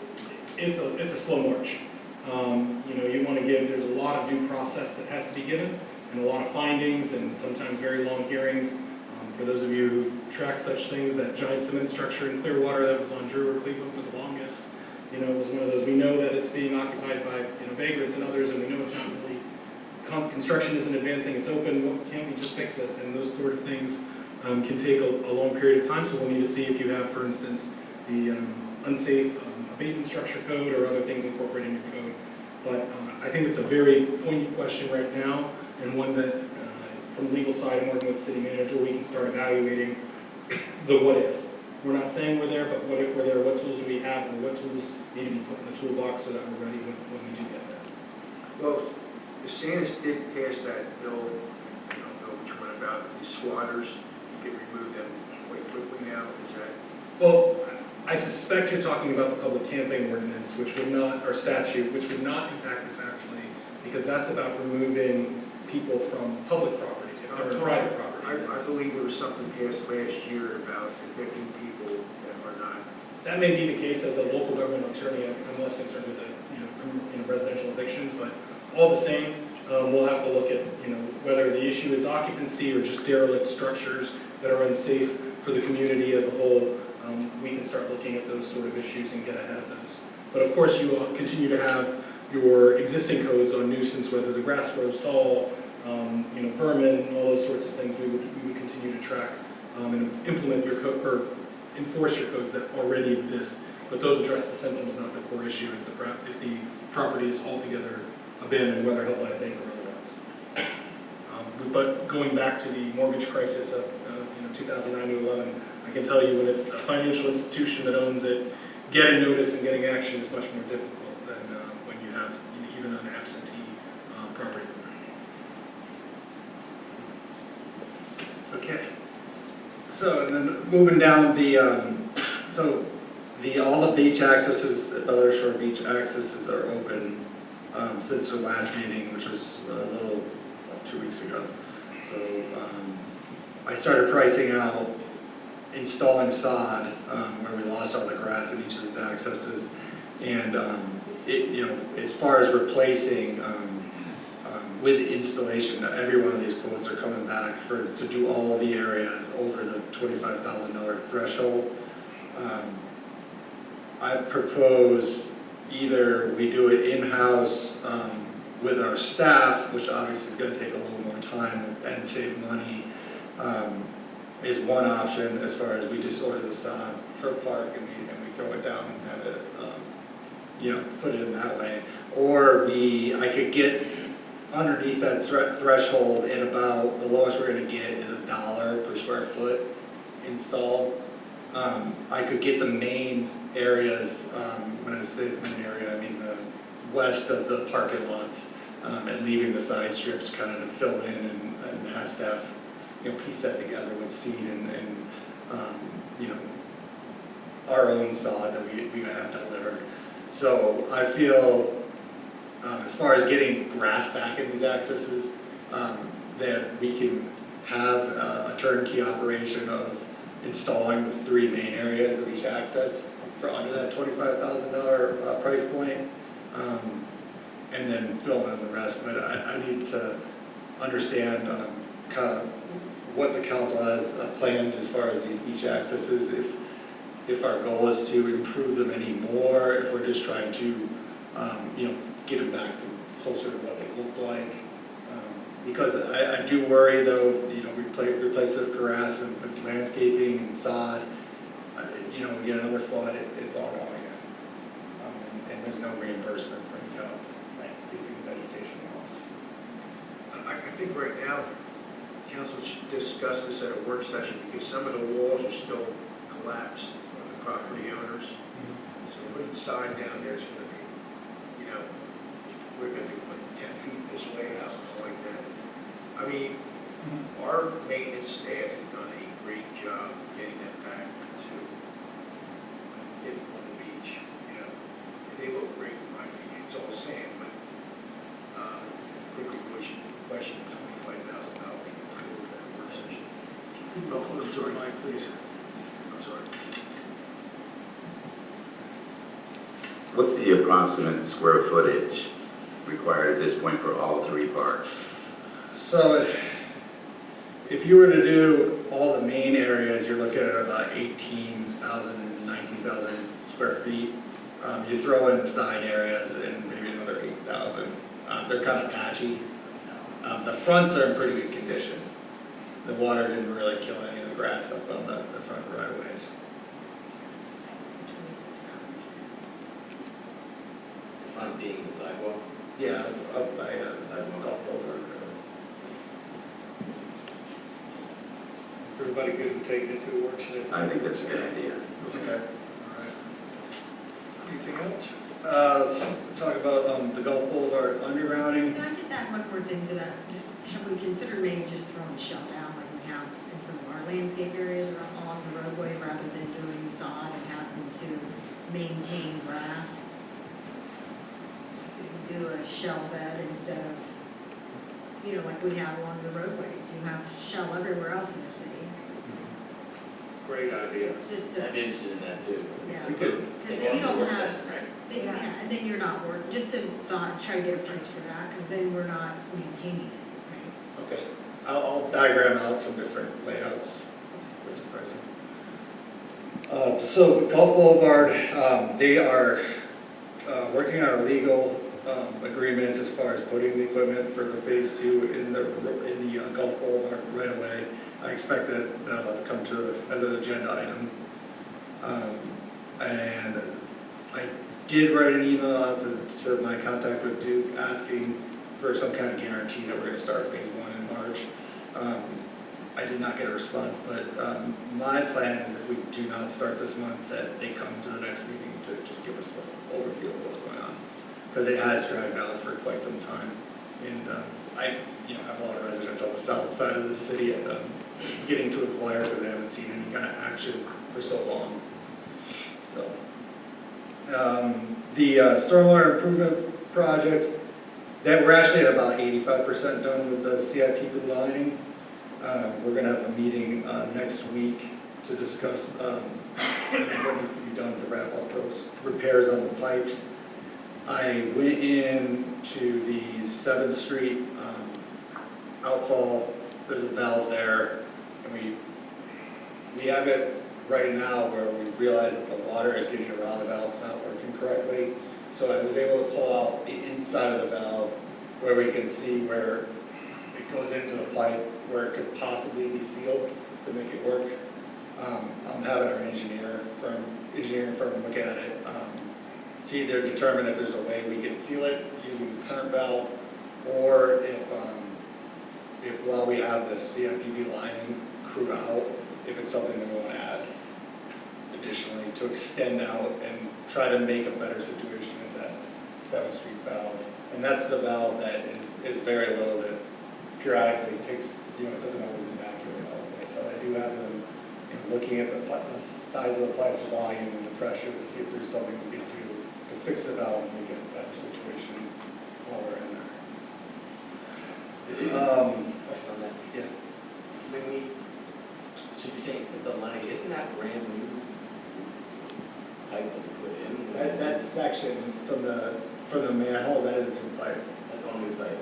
[SPEAKER 12] a slow march. You know, you want to give, there's a lot of due process that has to be given, and a lot of findings, and sometimes very long hearings. For those of you who track such things, that giant cement structure in Clearwater that was on Drew or Cleveland for the longest, you know, was one of those, we know that it's being occupied by, you know, vagrants and others, and we know it's not really, construction isn't advancing, it's open, can't we just fix this? And those sort of things can take a long period of time, so we'll need to see if you have, for instance, the unsafe abatement structure code or other things incorporated in your code. But I think it's a very poignant question right now, and one that, from the legal side, I'm working with the city manager, we can start evaluating the what if. We're not saying we're there, but what if we're there, what tools do we have, and what tools need to be put in the toolbox so that we're ready when we do get there.
[SPEAKER 2] Well, DeSantis did pass that bill, I don't know which one, about the squatters, you can remove them quite quickly now, is that?
[SPEAKER 12] Well, I suspect you're talking about the public camping ordinance, which would not, or statute, which would not impact this actually, because that's about removing people from public property, if they're in private property.
[SPEAKER 2] I believe there was something passed last year about evicting people that are not.
[SPEAKER 12] That may be the case as a local government attorney. I'm less concerned with the, you know, residential evictions, but all the same, we'll have to look at, you know, whether the issue is occupancy or just derelict structures that are unsafe for the community as a whole. We can start looking at those sort of issues and get ahead of those. But of course, you will continue to have your existing codes on nuisance, whether the grass grows tall, you know, vermin, all those sorts of things. We would continue to track and implement your code, or enforce your codes that already exist. But those address the symptoms, not the core issue. If the property is altogether abandoned, whether held by a bank or otherwise. But going back to the mortgage crisis of 2009 to 11, I can tell you when it's a financial institution that owns it, getting notice and getting action is much more difficult than when you have even an absentee property owner.
[SPEAKER 14] Okay. So, and then moving down the, all the beach accesses, the Bel Air Shore beach accesses are open since the last meeting, which was a little, 2 weeks ago. So, I started pricing out installing sod where we lost all the grass in each of these accesses, and as far as replacing with installation, every one of these quotes are coming back to do all the areas over the $25,000 threshold. I propose either we do it in-house with our staff, which obviously is going to take a little more time and save money, is one option, as far as we just order the sod per park and we throw it down and have it, put it in that way. Or I could get underneath that threshold, and about the lowest we're going to get is $1 per square foot installed. I could get the main areas, when I say the main area, I mean the west of the parking lots, and leaving the side strips kind of to fill in and have staff piece that together with seed and our own sod that we have delivered. So I feel, as far as getting grass back in these accesses, that we can have a turnkey operation of installing the 3 main areas of each access for under that $25,000 price point, and then fill in the rest. But I need to understand kind of what the council has planned as far as these beach accesses, if our goal is to improve them any more, if we're just trying to, get them back to closer to what they look like. Because I do worry though, replace this grass and put landscaping and sod, we get another flood, it's all gone again. And there's no reimbursement for any kind of landscaping, vegetation loss.
[SPEAKER 2] I think right now, council should discuss this at a work session because some of the walls are still collapsed on the property owners. So putting side down there is going to be, we're going to be putting 10 feet this way, houses like that. I mean, our maintenance staff has done a great job getting that back to getting on the beach, They look great, in my opinion. It's all sand, but quickly question $25,000.
[SPEAKER 1] No, I'm sorry, Mike, please. I'm sorry.
[SPEAKER 15] What's the approximate square footage required at this point for all three parks?
[SPEAKER 14] So if you were to do all the main areas, you're looking at about 18,000, 19,000 square feet. You throw in the side areas and maybe another 8,000. They're kind of patchy. The fronts are in pretty good condition. The water didn't really kill any of the grass up on the front right of ways.
[SPEAKER 8] Front being the sidewalk?
[SPEAKER 14] Yeah, up by Gulf Boulevard.
[SPEAKER 1] Everybody good with taking it to a work session?
[SPEAKER 15] I think that's a good idea.
[SPEAKER 14] Okay.
[SPEAKER 1] All right. Anything else?
[SPEAKER 14] Let's talk about the Gulf Boulevard undergrounding.
[SPEAKER 5] Can I just add one more thing to that? Just have we considered maybe just throwing a shelf down like we have in some of our landscape areas along the roadway rather than doing sod and having to maintain grass? We could do a shell bed instead of, like we have along the roadways. You have shell everywhere else in the city.
[SPEAKER 1] Great idea.
[SPEAKER 5] Just to,
[SPEAKER 8] I'd be interested in that too.
[SPEAKER 5] Yeah.
[SPEAKER 8] We could
[SPEAKER 5] Because
[SPEAKER 8] take
[SPEAKER 5] then you
[SPEAKER 8] it to a
[SPEAKER 5] don't
[SPEAKER 8] work
[SPEAKER 5] have-
[SPEAKER 8] session, right?
[SPEAKER 5] and then you're not working, just to try to get a price for that, because then we're not maintaining it, right?
[SPEAKER 14] Okay. I'll diagram out some different layouts with some pricing. So the Gulf Boulevard, they are working on legal agreements as far as putting the equipment for the phase 2 in the Gulf Boulevard right away. I expect that'll have to come to as an agenda item. And I did write an email out to my contact with Duke asking for some kind of guarantee that we're going to start phase 1 in March. I did not get a response, but my plan is if we do not start this month, that they come to the next meeting to just give us an overview of what's going on. Because it has dragged out for quite some time. And I have a lot of residents on the south side of the city getting to inquire because they haven't seen any kind of action for so long. So, the stormwater improvement project, that we're actually at about 85% done with the CIP lining. We're going to have a meeting next week to discuss what needs to be done to wrap up those repairs on the pipes. I went into the 7th Street outfall. There's a valve there, and we have it right now where we realize that the water is getting around the valve, it's not working correctly. So I was able to pull out the inside of the valve where we can see where it goes into the pipe, where it could possibly be sealed to make it work. I'm having our engineering firm look at it to either determine if there's a way we can seal it using the current valve, or if while we have this CMPV lining crewed out, if it's something that we want to add additionally to extend out and try to make a better situation in that 7th Street valve. And that's the valve that is very low, that periodically takes, it doesn't always evacuate all the way. So I do have them looking at the size of the pipes, the volume, and the pressure to see if there's something we can do to fix the valve and make it a better situation while we're in there.
[SPEAKER 8] Question on that.
[SPEAKER 14] Yes.
[SPEAKER 8] When we, should be saying put the line, isn't that brand new pipe that we put in?
[SPEAKER 14] That section from the manhole, that is new pipe.
[SPEAKER 8] That's all new pipe,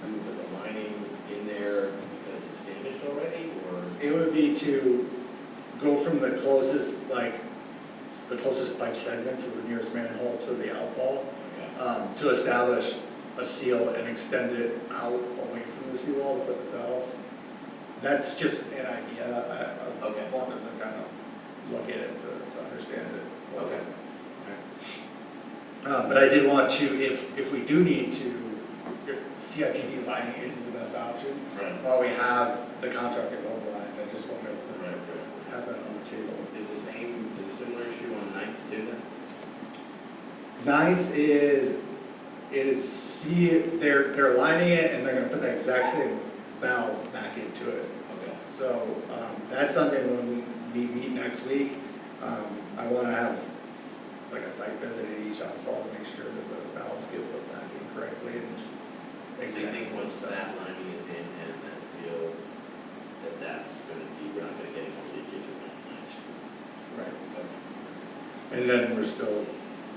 [SPEAKER 8] and we put the lining in there because it's damaged already, or?
[SPEAKER 14] It would be to go from the closest pipe segment to the nearest manhole to the outfall,
[SPEAKER 8] Okay.
[SPEAKER 14] to establish a seal and extend it out away from into the seawall to put the valve. That's just an idea. I
[SPEAKER 9] Okay.
[SPEAKER 14] want them to kind of look at it to understand it.
[SPEAKER 9] Okay.
[SPEAKER 14] But I did want to, if we do need to, if CIPD lining is the best option,
[SPEAKER 9] Right.
[SPEAKER 14] while we have the contract at mobilized, I just want to
[SPEAKER 9] Right, right.
[SPEAKER 14] have that on the table.
[SPEAKER 9] Is a similar issue on Ninth too then?
[SPEAKER 14] Ninth they're lining it and they're gonna put that exact same valve back into it.
[SPEAKER 9] Okay.
[SPEAKER 14] So, that's something when we meet next week, I wanna have like a site visit at each outfall to make sure that the valves get put back in correctly and just.
[SPEAKER 16] So you think once that lining is in and that seal, that's gonna be, we're not gonna get any more leakage on that street?
[SPEAKER 14] Right. And then we're still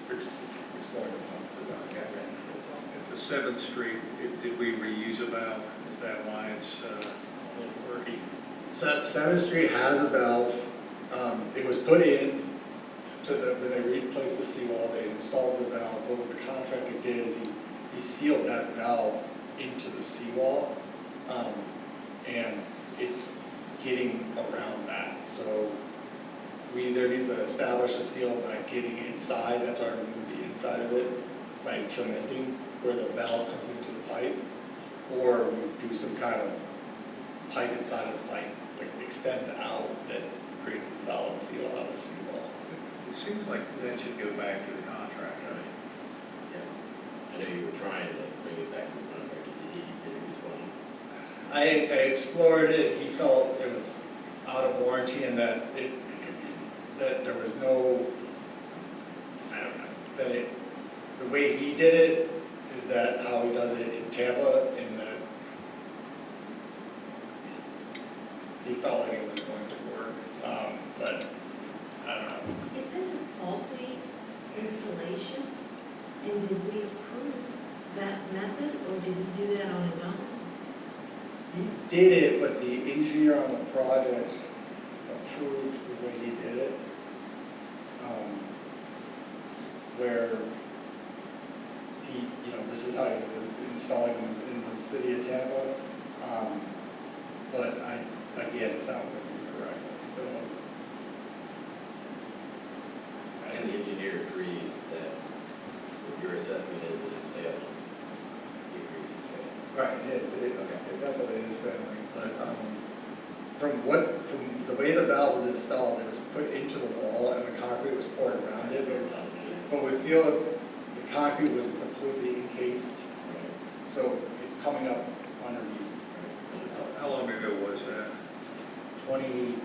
[SPEAKER 14] exploring the pump for that.
[SPEAKER 1] At the 7th Street, did we reuse a valve? Is that why it's a little quirky?
[SPEAKER 14] 7th Street has a valve. It was put in when they replaced the seawall, they installed the valve. But what the contractor did is he sealed that valve into the seawall. And it's getting around that. So we either need to establish a seal by getting inside, that's why I removed the inside of it, by cementing where the valve comes into the pipe, or we do some kind of pipe inside of the pipe that extends out that creates a solid seal out of the seawall.
[SPEAKER 1] It seems like that should go back to the contractor.
[SPEAKER 16] Yeah. I know you were trying to bring it back to the contractor, did he respond?
[SPEAKER 14] I explored it, he felt it was out of warranty and that there was no, I don't know, the way he did it is that how he does it in Tampa, in that he felt like it was going to work, but I don't know.
[SPEAKER 11] Is this a faulty installation? And did we approve that method, or did he do that on his own?
[SPEAKER 14] He did it, but the engineer on the project approved the way he did it. Where this is how he was installing them in the city of Tampa. But again, it's not working correctly, so.
[SPEAKER 16] And the engineer agrees that what your assessment is that it's failing. He agrees it's failing.
[SPEAKER 14] Right, it is, it definitely is failing, but, from the way the valve was installed, it was put into the wall and the concrete was poured around it, but we feel the concrete was completely encased, so it's coming up underneath.
[SPEAKER 1] How long ago was that?
[SPEAKER 14] 2023.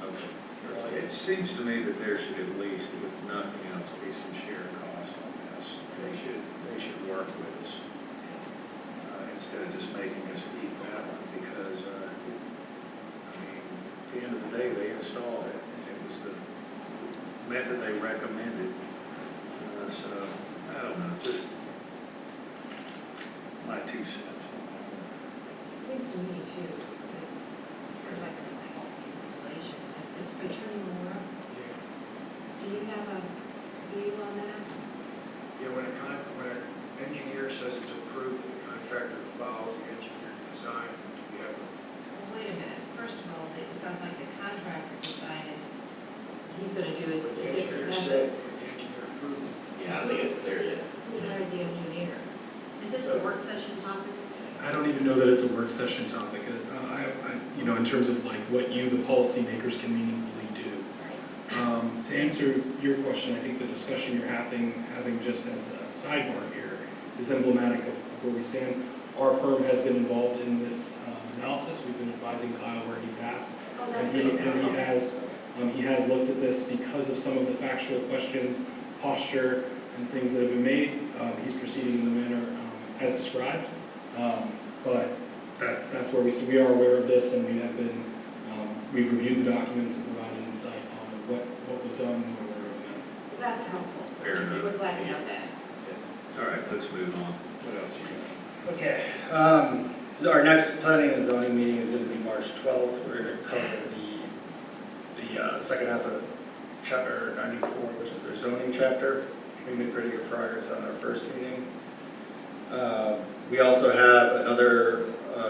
[SPEAKER 1] Okay. It seems to me that there should at least, if nothing else, be some shared costs on this. They should work with us instead of just making us eat that one because, at the end of the day, they installed it. It was the method they recommended. So, I don't know, just my 2 cents.
[SPEAKER 11] It seems to me too, that it sounds like a faulty installation. Attorney Moore, do you have a view on that?
[SPEAKER 2] Yeah, when an engineer says it's approved, the contractor follows the engineer design, we have
[SPEAKER 11] Well, wait a minute. First of all, it sounds like the contractor decided he's gonna do it
[SPEAKER 2] the
[SPEAKER 11] a different
[SPEAKER 2] engineer
[SPEAKER 11] method.
[SPEAKER 2] said, the engineer approved it.
[SPEAKER 16] Yeah, I don't think it's clear yet.
[SPEAKER 11] Who hired the engineer?
[SPEAKER 5] Is this a work session topic?
[SPEAKER 12] I don't even know that it's a work session topic. In terms of like what you, the policymakers, can meaningfully do. To answer your question, I think the discussion you're having just as a sidebar here is emblematic of where we stand. Our firm has been involved in this analysis. We've been advising Kyle where he's asked.
[SPEAKER 11] Oh, that's
[SPEAKER 12] And
[SPEAKER 11] good.
[SPEAKER 12] he has looked at this because of some of the factual questions, posture, and things that have been made. He's proceeding in the manner as described. But that's where we are aware of this, and we have been, we've reviewed the documents and provided insight on what was done and where we're going next.
[SPEAKER 11] That's helpful.
[SPEAKER 1] Fair enough.
[SPEAKER 11] We're glad to know that.
[SPEAKER 1] All right, let's move on. What else you got?
[SPEAKER 14] Okay, our next planning and zoning meeting is going to be March 12th. We're going to cover the second half of chapter 94, which is their zoning chapter. We made pretty good progress on our first meeting. We also have another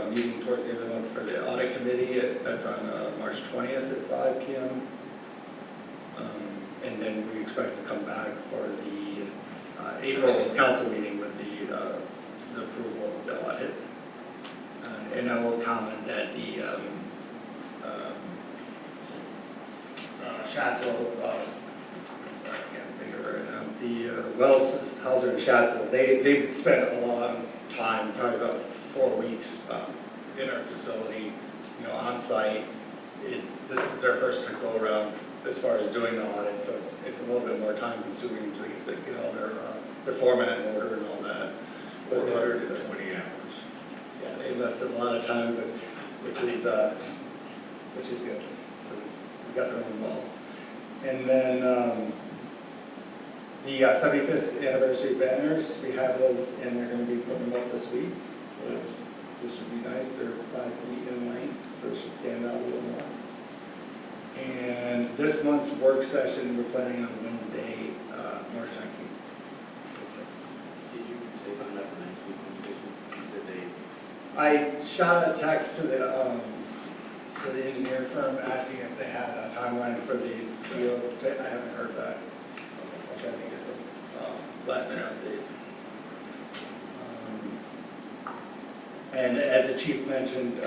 [SPEAKER 14] meeting towards the end of the month for the audit committee. That's on March 20th at 5 p.m. And then we expect to come back for the April council meeting with the approval of the audit. And I will comment that the Schatzel, sorry, I can't think of it right now, the Wells, Hauser and Schatzel, they spent a long time, probably about 4 weeks in our facility, on site. This is their first to go around as far as doing the audit, so it's a little bit more time consuming to get all their format in order and all that. But
[SPEAKER 1] 420 hours.
[SPEAKER 14] Yeah, they invested a lot of time, but which is good. So we got them well. And then the 75th anniversary banners, we have those, and they're going to be putting them up this week. So this should be nice. They're 5 feet in length, so it should stand out a little more. And this month's work session, we're planning on Wednesday, March 19th.
[SPEAKER 16] Did you say something about the next week conversation? You said they.
[SPEAKER 14] I shot a text to the engineer firm asking if they had a timeline for the deal. I haven't heard back. I'll try to get the last minute update. And as the chief mentioned,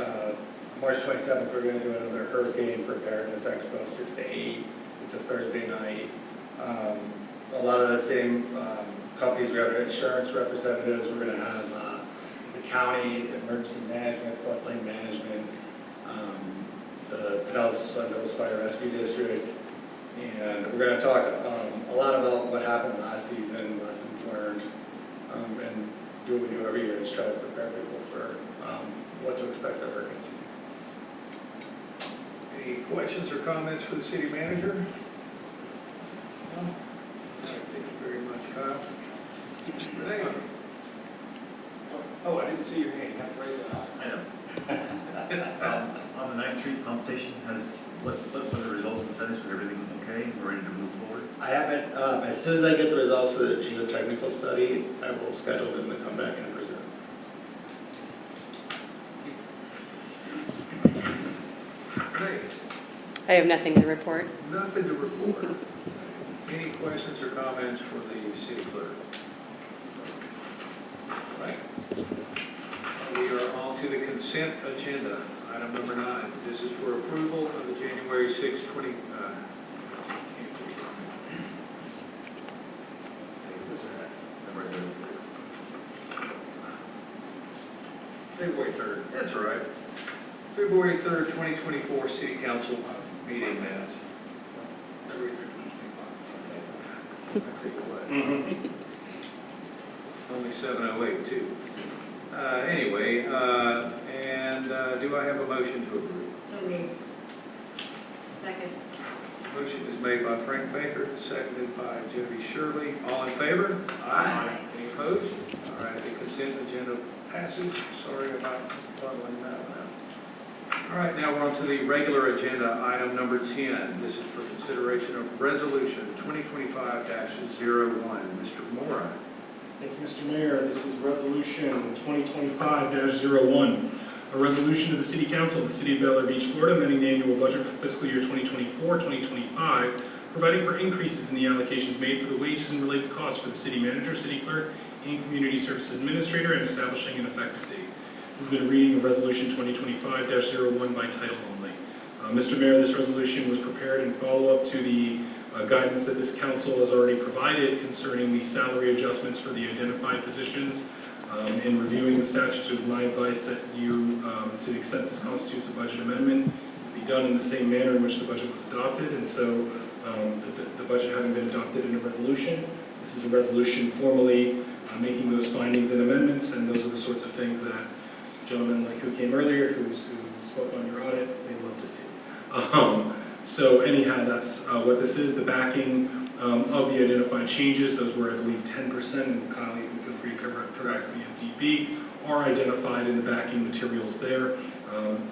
[SPEAKER 14] March 27th, we're going to do another hurricane preparedness expo, 6 to 8. It's a Thursday night. A lot of the same companies, we have insurance representatives. We're going to have the county, emergency management, floodplain management, the Pinellas Suncoast Fire Rescue District, and we're going to talk a lot about what happened last season, lessons learned, and do what we do every year is try to prepare people for what to expect of hurricane season.
[SPEAKER 1] Any questions or comments for the city manager? No? All right, thank you very much, Kyle. Renee? Oh, I didn't see your hand. You have to raise it up.
[SPEAKER 13] I know. On the 9th Street pump station, what are the results and studies? Was everything okay? We're ready to move forward?
[SPEAKER 14] I haven't, as soon as I get the results for the geotechnical study, I will schedule them to come back and present.
[SPEAKER 1] Renee?
[SPEAKER 4] I have nothing to report.
[SPEAKER 1] Nothing to report. Any questions or comments for the city clerk? All right. We are on to the consent agenda. Item number 9. This is for approval of the January 6, 20. February 3rd. That's all right. February 3rd, 2024 City Council meeting minutes. February 3rd, 2025. I take it away. It's only 7:08 too. Anyway, do I have a motion to approve?
[SPEAKER 5] So moved. Second.
[SPEAKER 1] Motion is made by Frank Baker, seconded by Jody Shirley. All in favor?
[SPEAKER 5] Aye.
[SPEAKER 1] Any opposed? All right, the consent agenda passes. Sorry about muddling that one out. All right, now we're on to the regular agenda, item number 10. This is for consideration of resolution 2025-01. Mr. Mora.
[SPEAKER 12] Thank you, Mr. Mayor. This is Resolution 2025-01, a resolution of the City Council of the City of Bel Air Beach, Florida, amending the annual budget for fiscal year 2024-2025, providing for increases in the allocations made for the wages and related costs for the city manager, city clerk, and community services administrator, and establishing an effective date. This has been a reading of Resolution 2025-01 by title only. Mr. Mayor, this resolution was prepared in follow-up to the guidance that this council has already provided concerning the salary adjustments for the identified positions. In reviewing the statutes, it was my advice that you, to the extent this constitutes a budget amendment, be done in the same manner in which the budget was adopted. And so the budget having been adopted in a resolution, this is a resolution formally making those findings and amendments, and those are the sorts of things that gentlemen like who came earlier, who spoke on your audit, they love to see. So anyhow, that's what this is. The backing of the identified changes, those were, I believe, 10%, and Kyle, you can feel free to correct me if need be, are identified in the backing materials there.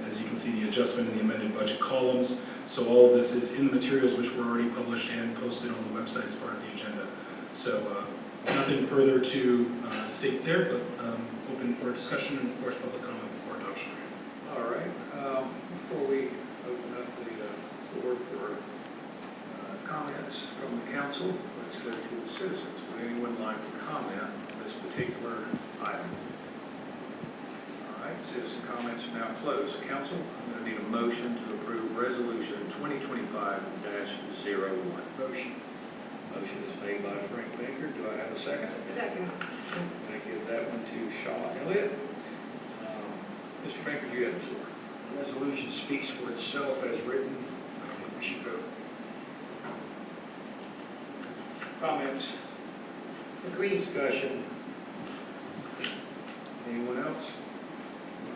[SPEAKER 12] As you can see, the adjustment in the amended budget columns. So all of this is in the materials which were already published and posted on the website as part of the agenda. So Nothing further to state there, but open for discussion and, of course, public comment before adoption.
[SPEAKER 1] All right, before we open up the floor for comments from the council, let's go to the citizens. Would anyone like to comment on this particular item? All right, citizen comments are now closed. Council, I'm going to need a motion to approve Resolution 2025-01.
[SPEAKER 2] Motion.
[SPEAKER 1] Motion is made by Frank Baker. Do I have a second?
[SPEAKER 5] Second.
[SPEAKER 1] I'm going to give that one to Shaw Elliott. Mr. Baker, do you have the floor?
[SPEAKER 2] The resolution speaks for itself as written. I think we should vote.
[SPEAKER 1] Comments?
[SPEAKER 11] Agreed.
[SPEAKER 1] Discussion? Anyone else?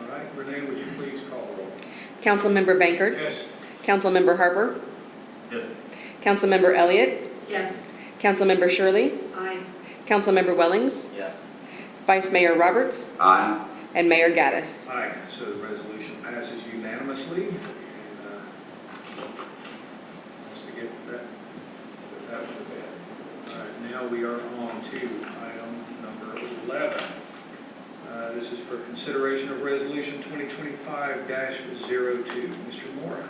[SPEAKER 1] All right, Renee, would you please call the roll?
[SPEAKER 4] Councilmember Bankert.
[SPEAKER 2] Yes.
[SPEAKER 4] Councilmember Harper.
[SPEAKER 13] Yes.
[SPEAKER 4] Councilmember Elliott.
[SPEAKER 5] Yes.
[SPEAKER 4] Councilmember Shirley.
[SPEAKER 5] Aye.
[SPEAKER 4] Councilmember Wellings.
[SPEAKER 16] Yes.
[SPEAKER 4] Vice Mayor Roberts.
[SPEAKER 15] Aye.
[SPEAKER 4] And Mayor Gaddis.
[SPEAKER 1] Aye, so the resolution passes unanimously. And just to get that one to bed. All right, now we are on to item number 11. This is for consideration of resolution 2025-02. Mr. Mora.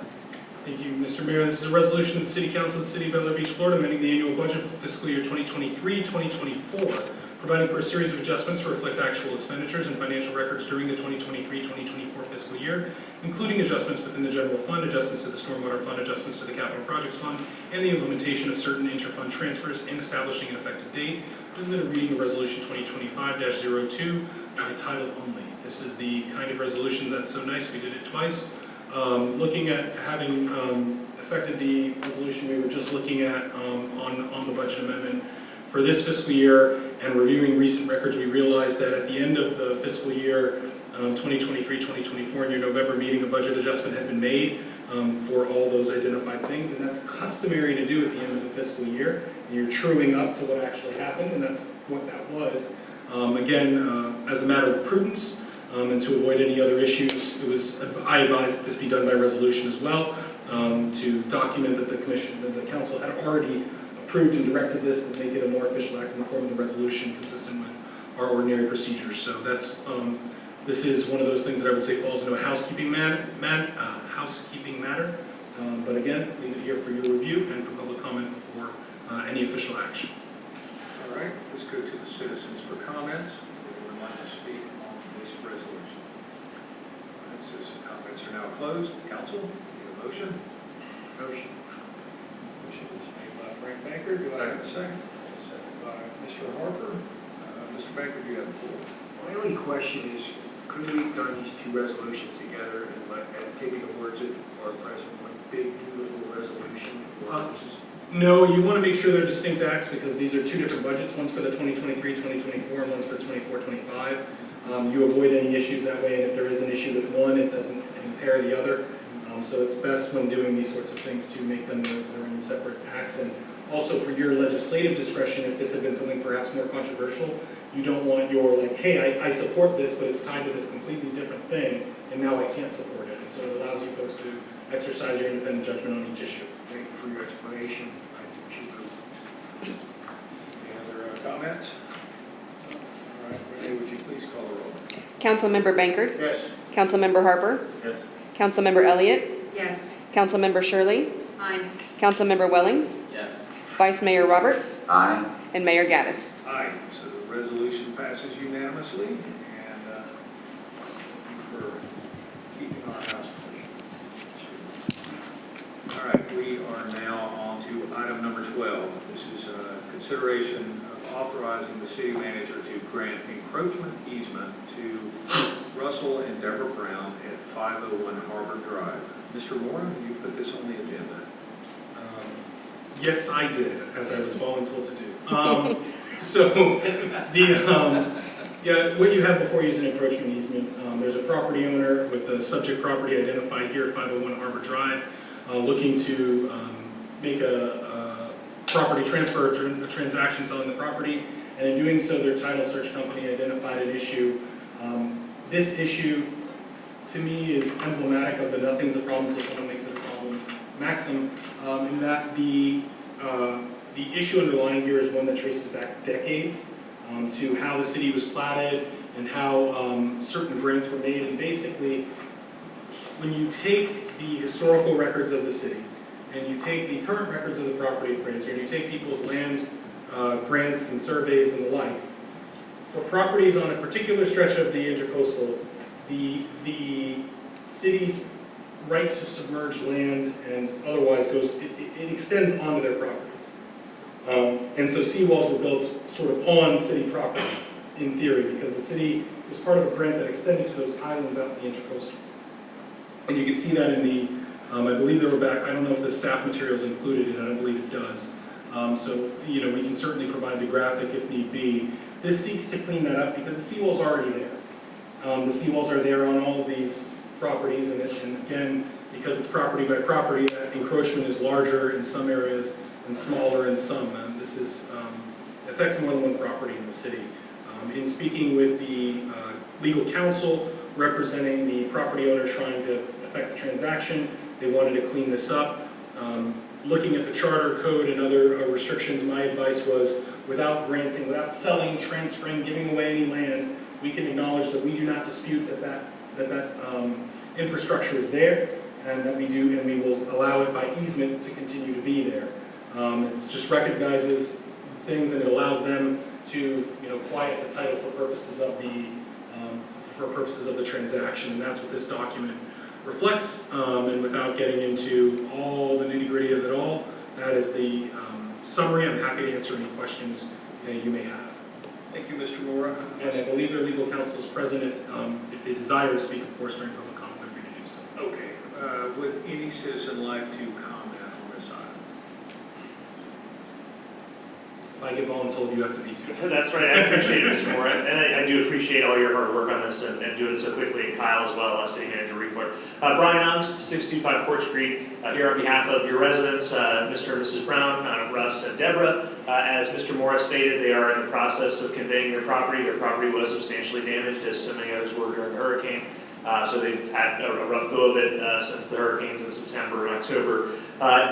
[SPEAKER 12] Thank you, Mr. Mayor. This is a resolution of the City Council of the City of Bel Air Beach, Florida, amending the annual budget for fiscal year 2023-2024, providing for a series of adjustments to reflect actual expenditures and financial records during the 2023-2024 fiscal year, including adjustments within the general fund, adjustments to the stormwater fund, adjustments to the capital projects fund, and the implementation of certain interfund transfers and establishing an effective date. This has been a reading of resolution 2025-02 by title only. This is the kind of resolution that's so nice we did it twice. Looking at having affected the resolution we were just looking at on the budget amendment for this fiscal year and reviewing recent records, we realized that at the end of the fiscal year 2023-2024 in your November meeting, a budget adjustment had been made for all those identified things, and that's customary to do at the end of the fiscal year. You're truing up to what actually happened, and that's what that was. Again, as a matter of prudence, and to avoid any other issues, I advised that this be done by resolution as well, to document that the council had already approved and directed this to make it a more official act in the form of the resolution consistent with our ordinary procedures. So that's, this is one of those things that I would say falls into a housekeeping matter. But again, leave it here for your review and for public comment before any official action.
[SPEAKER 1] All right, let's go to the citizens for comments. Anyone like to speak on this resolution? All right, citizen comments are now closed. Council, need a motion?
[SPEAKER 2] Motion.
[SPEAKER 1] Motion is made by Frank Baker. Do I have a second? Second by Mr. Harper. Mr. Baker, do you have the floor?
[SPEAKER 2] My only question is, could we have done these two resolutions together and taken the words of our president, one big, beautiful resolution?
[SPEAKER 12] No, you want to make sure they're distinct acts because these are two different budgets. One's for the 2023-2024 and one's for the 24-25. You avoid any issues that way, and if there is an issue with one, it doesn't impair the other. So it's best when doing these sorts of things to make them their own separate acts. And also for your legislative discretion, if this had been something perhaps more controversial, you don't want your like, hey, I support this, but it's tied to this completely different thing, and now I can't support it. And so it allows you folks to exercise your independent judgment on each issue.
[SPEAKER 2] Thank you for your explanation. I think we should vote.
[SPEAKER 1] Any other comments? All right, Renee, would you please call the roll?
[SPEAKER 4] Councilmember Bankert.
[SPEAKER 2] Yes.
[SPEAKER 4] Councilmember Harper.
[SPEAKER 13] Yes.
[SPEAKER 4] Councilmember Elliott.
[SPEAKER 5] Yes.
[SPEAKER 4] Councilmember Shirley.
[SPEAKER 5] Aye.
[SPEAKER 4] Councilmember Wellings.
[SPEAKER 16] Yes.
[SPEAKER 4] Vice Mayor Roberts.
[SPEAKER 15] Aye.
[SPEAKER 4] And Mayor Gaddis.
[SPEAKER 1] Aye, so the resolution passes unanimously, and thank you for keeping our house clean. All right, we are now on to item number 12. This is consideration of authorizing the city manager to grant encroachment easement to Russell and Deborah Brown at 501 Harbor Drive. Mr. Moore, you put this on the agenda.
[SPEAKER 12] Yes, I did, as I was voluntold to do. So, yeah, what you have before you is an encroachment easement. There's a property owner with the subject property identified here, 501 Harbor Drive, looking to make a property transfer, a transaction selling the property, and in doing so, their title search company identified an issue. This issue, to me, is emblematic of the nothing's a problem until someone makes it a problem maxim, in that the the issue underlying here is one that traces back decades to how the city was platted and how certain grants were made. And basically, when you take the historical records of the city and you take the current records of the property appraiser and you take people's land grants and surveys and the like, for properties on a particular stretch of the intercoastal, the city's right to submerge land and otherwise it extends onto their properties. And so seawalls were built sort of on city property in theory because the city was part of a grant that extended to those islands out in the intercoastal. And you can see that in the, I believe there were back, I don't know if the staff materials included it, I don't believe it does. So, you know, we can certainly provide the graphic if need be. This seeks to clean that up because the seawall's already there. The seawalls are there on all of these properties, and again, because it's property by property, that encroachment is larger in some areas and smaller in some. This is affects more than one property in the city. In speaking with the legal counsel representing the property owner trying to affect the transaction, they wanted to clean this up. Looking at the charter code and other restrictions, my advice was without granting, without selling, transferring, giving away any land, we can acknowledge that we do not dispute that infrastructure is there, and that we do, and we will allow it by easement to continue to be there. It just recognizes things and it allows them to, you know, quiet the title for purposes of the transaction, and that's what this document reflects. And without getting into all the nitty-gritty of it all, that is the summary. I'm happy to answer any questions that you may have.
[SPEAKER 1] Thank you, Mr. Mora.
[SPEAKER 12] And I believe their legal counsel is present if they desire to speak, of course, during public comment, they're free to do so.
[SPEAKER 1] Okay, would any citizen like to comment on this item?
[SPEAKER 12] If I get voluntold, you have to be too.
[SPEAKER 17] That's right, I appreciate it, Mr. Moore, and I do appreciate all your hard work on this and doing it so quickly, and Kyle as well, City Manager Report. Brian Ungst, 625 Court Street, here on behalf of your residents, Mr. and Mrs. Brown, Russ and Deborah. As Mr. Morris stated, they are in the process of conveying their property. Their property was substantially damaged, as so many others were during the hurricane. So they've had a rough go of it since the hurricanes in September and October.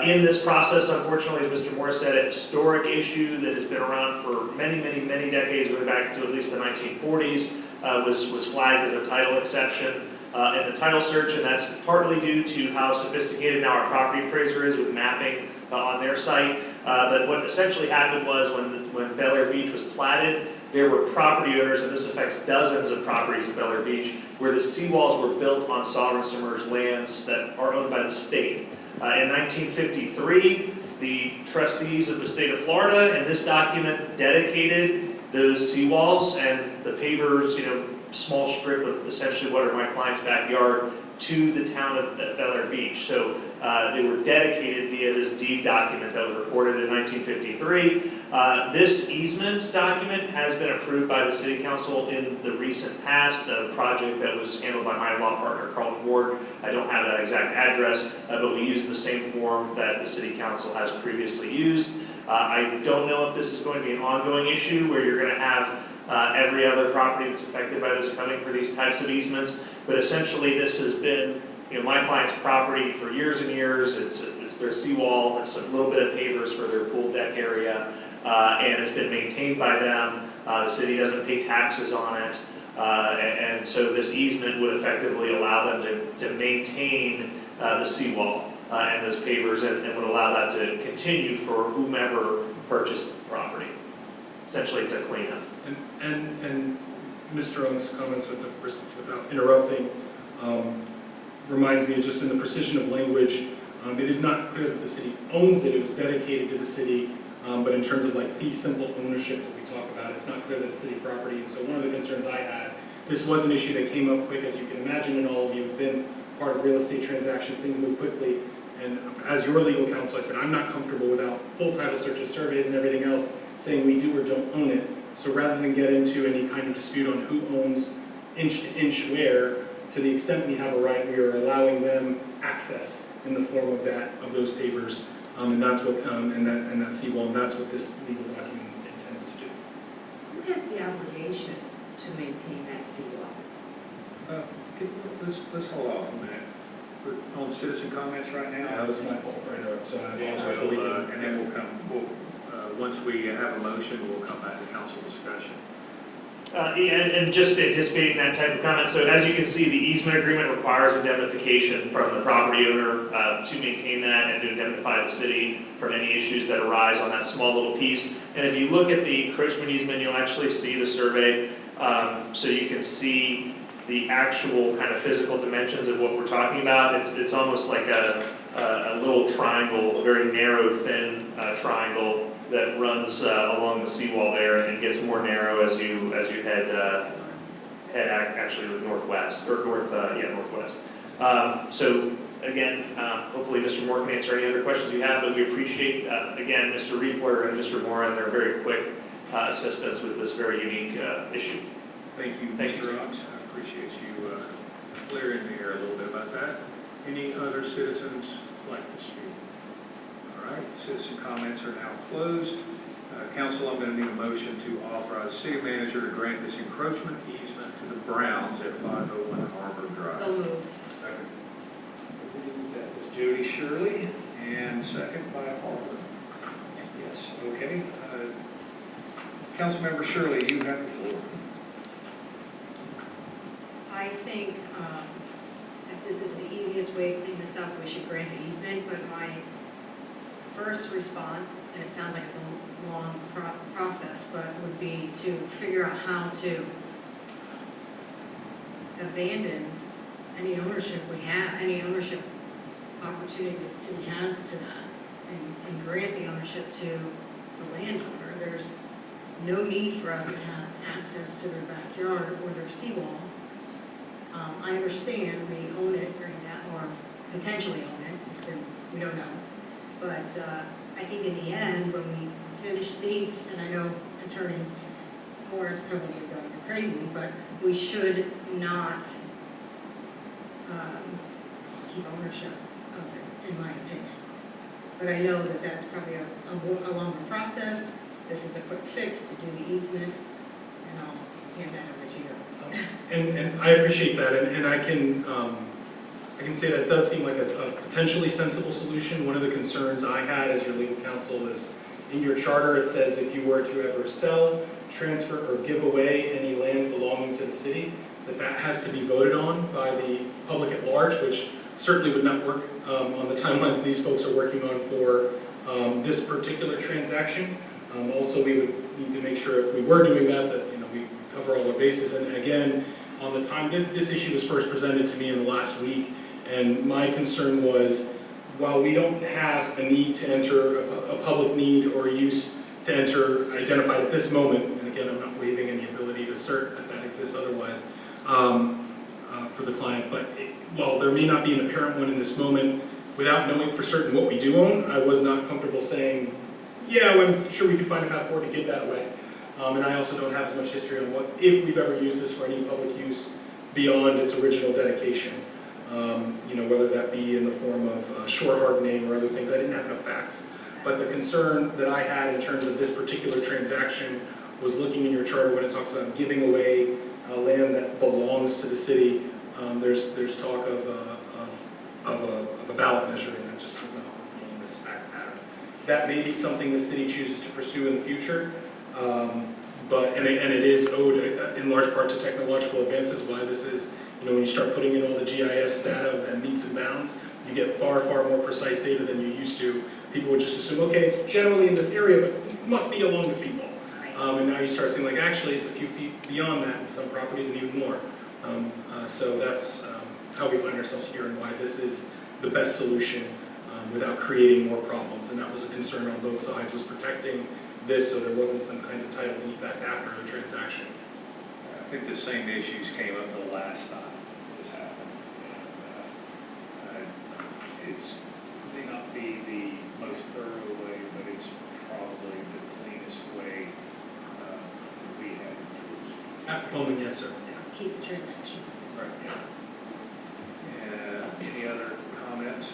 [SPEAKER 17] In this process, unfortunately, as Mr. Moore said, a historic issue that has been around for many, many, many decades, going back to at least the 1940s, was flagged as a title exception in the title search, and that's partly due to how sophisticated now our property appraiser is with mapping on their site. But what essentially happened was when Bel Air Beach was platted, there were property owners, and this affects dozens of properties in Bel Air Beach, where the seawalls were built on sovereign submerged lands that are owned by the state. In 1953, the trustees of the state of Florida, in this document, dedicated those seawalls and the pavers, you know, small strip of essentially what are my client's backyard, to the town of Bel Air Beach. So they were dedicated via this deed document that was recorded in 1953. This easement document has been approved by the City Council in the recent past, a project that was handled by my law partner, Carlton Ward. I don't have that exact address, but we use the same form that the City Council has previously used. I don't know if this is going to be an ongoing issue where you're going to have every other property that's affected by this coming for these types of easements, but essentially this has been, you know, my client's property for years and years. It's their seawall, it's a little bit of pavers for their pool deck area, and it's been maintained by them. The city doesn't pay taxes on it, and so this easement would effectively allow them to maintain the seawall and those pavers, and would allow that to continue for whomever purchased the property. Essentially, it's a cleanup.
[SPEAKER 12] And Mr. Ung's comments without interrupting reminds me just in the precision of language, it is not clear that the city owns it. It was dedicated to the city, but in terms of like fee simple ownership that we talk about, it's not clear that it's city property. And so one of the concerns I had, this was an issue that came up quick, as you can imagine, and all of you have been part of real estate transactions, things move quickly. And as your legal counsel, I said, I'm not comfortable without full title searches, surveys, and everything else saying we do or don't own it. So rather than get into any kind of dispute on who owns inch to inch where, to the extent we have a right, we are allowing them access in the form of those pavers, and that's what and that seawall, and that's what this legal document intends to do.
[SPEAKER 11] Who has the obligation to maintain that seawall?
[SPEAKER 1] Let's hold off a minute. We're on citizen comments right now.
[SPEAKER 12] This is my fault for interrupting, so I apologize.
[SPEAKER 1] And then we'll once we have a motion, we'll come back to council discussion.
[SPEAKER 17] And just anticipating that type of comment, so as you can see, the easement agreement requires indemnification from the property owner to maintain that and to indemnify the city from any issues that arise on that small little piece. And if you look at the encroachment easement, you'll actually see the survey, so you can see the actual kind of physical dimensions of what we're talking about. It's almost like a little triangle, a very narrow, thin triangle that runs along the seawall there and gets more narrow as you head actually northwest, or northwest. So again, hopefully Mr. Moore can answer any other questions you have, but we appreciate, again, Mr. Riefler and Mr. Moore and their very quick assistance with this very unique issue.
[SPEAKER 1] Thank you, Mr. Ox. I appreciate you clearing the air a little bit about that. Any other citizens like to speak? All right, citizen comments are now closed. Council, I'm going to need a motion to authorize city manager to grant this encroachment easement to the Browns at 501 Harbor Drive.
[SPEAKER 5] So moved.
[SPEAKER 1] Second. That was Jody Shirley, and second by Harbor. Yes, okay. Councilmember Shirley, you have the floor.
[SPEAKER 5] I think if this is the easiest way to clean this up, we should grant the easement, but my first response, and it sounds like it's a long process, but would be to figure out how to abandon any ownership we have, any ownership opportunity the city has to that, and grant the ownership to the landowner. There's no need for us to have access to their backyard or their seawall. I understand we own it right now, or potentially own it, we don't know. But I think in the end, when we finish these, and I know Attorney Moore is probably going to go crazy, but we should not keep ownership of it, in my opinion. But I know that that's probably a longer process. This is a quick fix to do the easement, and I'll hand that over to you.
[SPEAKER 12] And I appreciate that, and I can say that does seem like a potentially sensible solution. One of the concerns I had as your legal counsel is, in your charter, it says if you were to ever sell, transfer, or give away any land belonging to the city, that has to be voted on by the public at large, which certainly would not work on the timeline that these folks are working on for this particular transaction. Also, we would need to make sure if we were doing that we cover all our bases. And again, on the time, this issue was first presented to me in the last week, and my concern was, while we don't have a need to enter, a public need or use to enter identified at this moment, and again, I'm not waiving any ability to assert that exists otherwise for the client, but while there may not be an apparent one in this moment, without knowing for certain what we do own, I was not comfortable saying, yeah, I'm sure we could find a path forward to give that away. And I also don't have as much history on if we've ever used this for any public use beyond its original dedication. Whether that be in the form of shore hardening or other things. I didn't have enough facts. But the concern that I had in terms of this particular transaction was looking in your charter when it talks about giving away land that belongs to the city. There's talk of a ballot measure, and that just was not working in this fact pattern. That may be something the city chooses to pursue in the future. But it is owed in large part to technological advances. Why this is, when you start putting in all the GIS data and meets and bounds, you get far more precise data than you used to. People would just assume, okay, it's generally in this area, but it must be along the seawall. And now you start seeing, actually, it's a few feet beyond that in some properties and even more. So that's how we find ourselves here and why this is the best solution without creating more problems. And that was a concern on both sides, was protecting this so there wasn't some kind of title defect after the transaction.
[SPEAKER 1] I think the same issues came up the last time this happened. It's may not be the most thorough way, but it's probably the cleanest way that we have used.
[SPEAKER 12] At the moment, yes, sir.
[SPEAKER 5] Keep the transaction.
[SPEAKER 1] Right. Any other comments?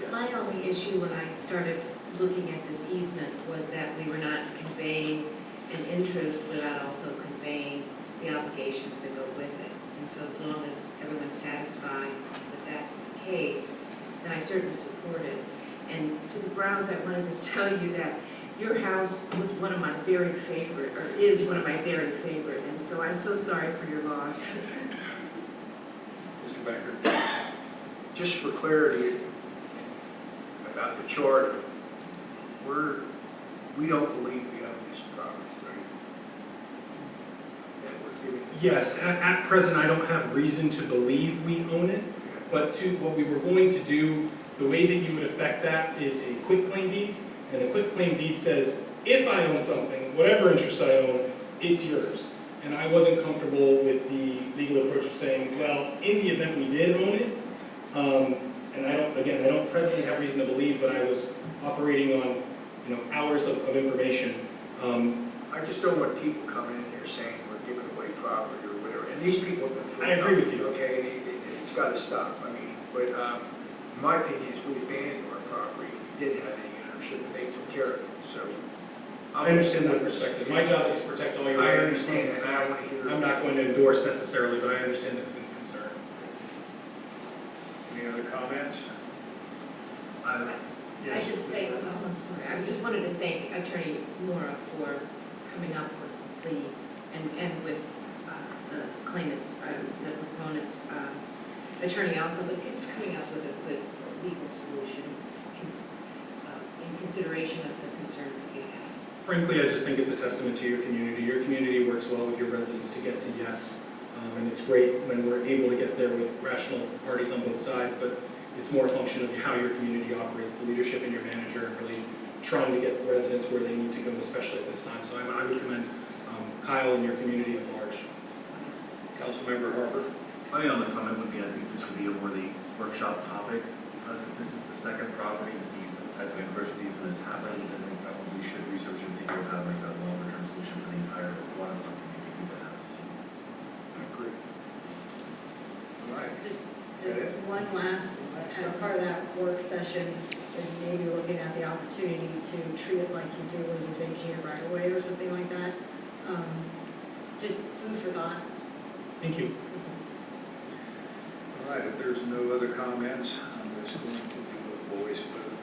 [SPEAKER 1] Yes.
[SPEAKER 11] My only issue when I started looking at this easement was that we were not conveying an interest without also conveying the obligations that go with it. And so as long as everyone's satisfied that that's the case, then I certainly support it. And to the Browns, I wanted to tell you that your house was one of my very favorite, or is one of my very favorite, and so I'm so sorry for your loss.
[SPEAKER 1] Mr. Becker?
[SPEAKER 2] Just for clarity about the charter, we don't believe we own this property, right? That we're giving.
[SPEAKER 12] Yes, at present, I don't have reason to believe we own it, but what we were going to do, the way that you would affect that is a quitclaim deed, and a quitclaim deed says, if I own something, whatever interest I own, it's yours. And I wasn't comfortable with the legal approach of saying, well, in the event we did own it, and I don't presently have reason to believe, but I was operating on, hours of information.
[SPEAKER 2] I just don't want people coming in here saying we're giving away property or whatever, and these people have been through.
[SPEAKER 12] I agree with you.
[SPEAKER 2] Okay, and it's got to stop, I mean, but in my opinion, is we abandoned our property, we didn't have any ownership, and they took care of it, so.
[SPEAKER 12] I understand that perspective. My job is to protect all your
[SPEAKER 2] I
[SPEAKER 12] rights.
[SPEAKER 2] understand, and I want to hear.
[SPEAKER 12] I'm not going to endorse necessarily, but I understand the concern.
[SPEAKER 1] Any other comments?
[SPEAKER 11] I just thank, I'm sorry, I just wanted to thank Attorney Mora for coming up with and with the claimants, the proponents' attorney also, but just coming up with a good legal solution in consideration of the concerns that you have.
[SPEAKER 12] Frankly, I just think it's a testament to your community. Your community works well with your residents to get to yes. And it's great when we're able to get there with rational parties on both sides, but it's more a function of how your community operates, the leadership and your manager, and really trying to get the residents where they need to go, especially at this time. So I would commend Kyle and your community at large.
[SPEAKER 1] Councilmember Harper?
[SPEAKER 13] My only comment would be, I think this would be a worthy workshop topic, because if this is the second property this easement, type of encroachment easement has happened, then we probably should research and figure out how to make that a longer-term solution for the entire waterfront community that has this.
[SPEAKER 2] I agree.
[SPEAKER 1] All right.
[SPEAKER 5] Just one last, as part of that work session, is maybe looking at the opportunity to treat it like you do when you vacate right away or something like that. Just food for thought.
[SPEAKER 12] Thank you.
[SPEAKER 1] All right, if there's no other comments, I'm just going to do a voice vote.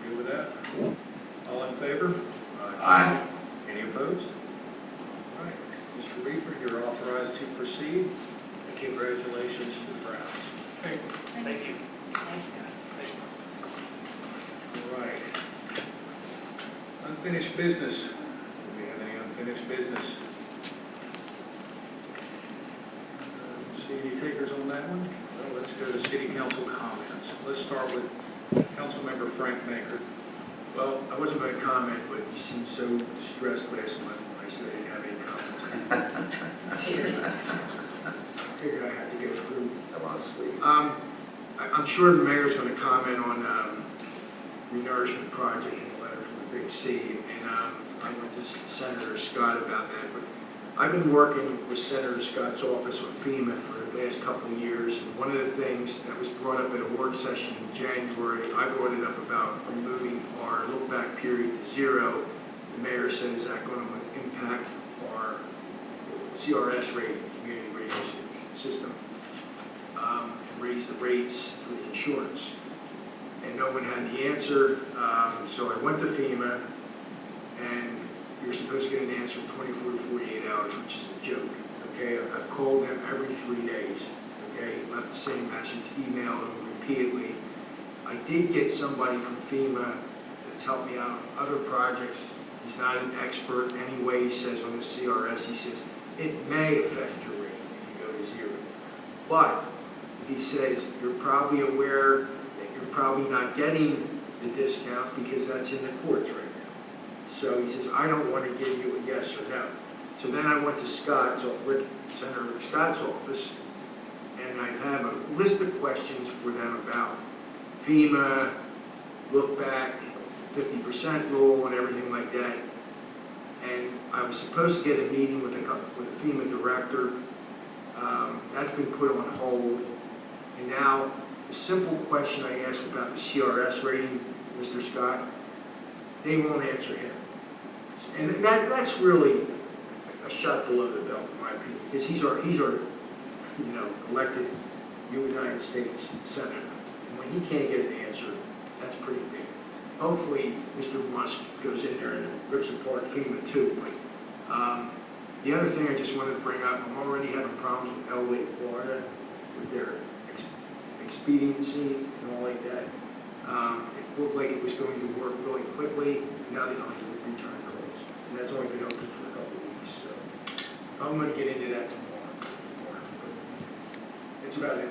[SPEAKER 1] You agree with that? All in favor?
[SPEAKER 15] Aye.
[SPEAKER 1] Any opposed? All right, Mr. Reefer, you're authorized to proceed. Congratulations to the Browns.
[SPEAKER 17] Thank you.
[SPEAKER 1] All right. Unfinished business. Do we have any unfinished business? See any takers on that one? Well, let's go to city council comments. Let's start with Councilmember Frank Baker.
[SPEAKER 2] Well, I wasn't going to comment, but you seemed so distressed last month when I said I didn't have any comments. I figured I had to go through.
[SPEAKER 15] I want to sleep.
[SPEAKER 2] I'm sure the mayor's going to comment on the nourishment project in the letter from the Big C, and I went to Senator Scott about that. But I've been working with Senator Scott's office on FEMA for the last couple of years, and one of the things that was brought up at a work session in January, I brought it up about removing our look-back period to 0. The mayor said, is that going to impact our CRS rate, community radio system, and raise the rates for the insurance? And no one had the answer, so I went to FEMA, and you're supposed to get an answer in 24 to 48 hours, which is a joke, okay? I've called them every 3 days, okay? Left the same message, emailed them repeatedly. I did get somebody from FEMA that's helped me out on other projects. He's not an expert anyway, he says on the CRS, he says, it may affect your rate if you go to 0. But he says, you're probably aware that you're probably not getting the discount because that's in the courts right now. So he says, I don't want to give you a yes or no. So then I went to Senator Scott's office, and I have a list of questions for them about FEMA, look back, 50% rule, and everything like that. And I was supposed to get a meeting with a FEMA director. That's been put on hold. And now, the simple question I asked about the CRS rating, Mr. Scott, they won't answer him. And that's really a shot below the belt, in my opinion, because he's our elected United States Senator. And when he can't get an answer, that's pretty big. hopefully Mr. Musk goes in there and rips apart FEMA too. But the other thing I just wanted to bring up, I'm already having problems with Elevate Florida with their expediency and all like that. It looked like it was going to work really quickly. Now they don't have to return calls. And that's only been open for a couple of weeks. So I'm going to get into that tomorrow. That's about it.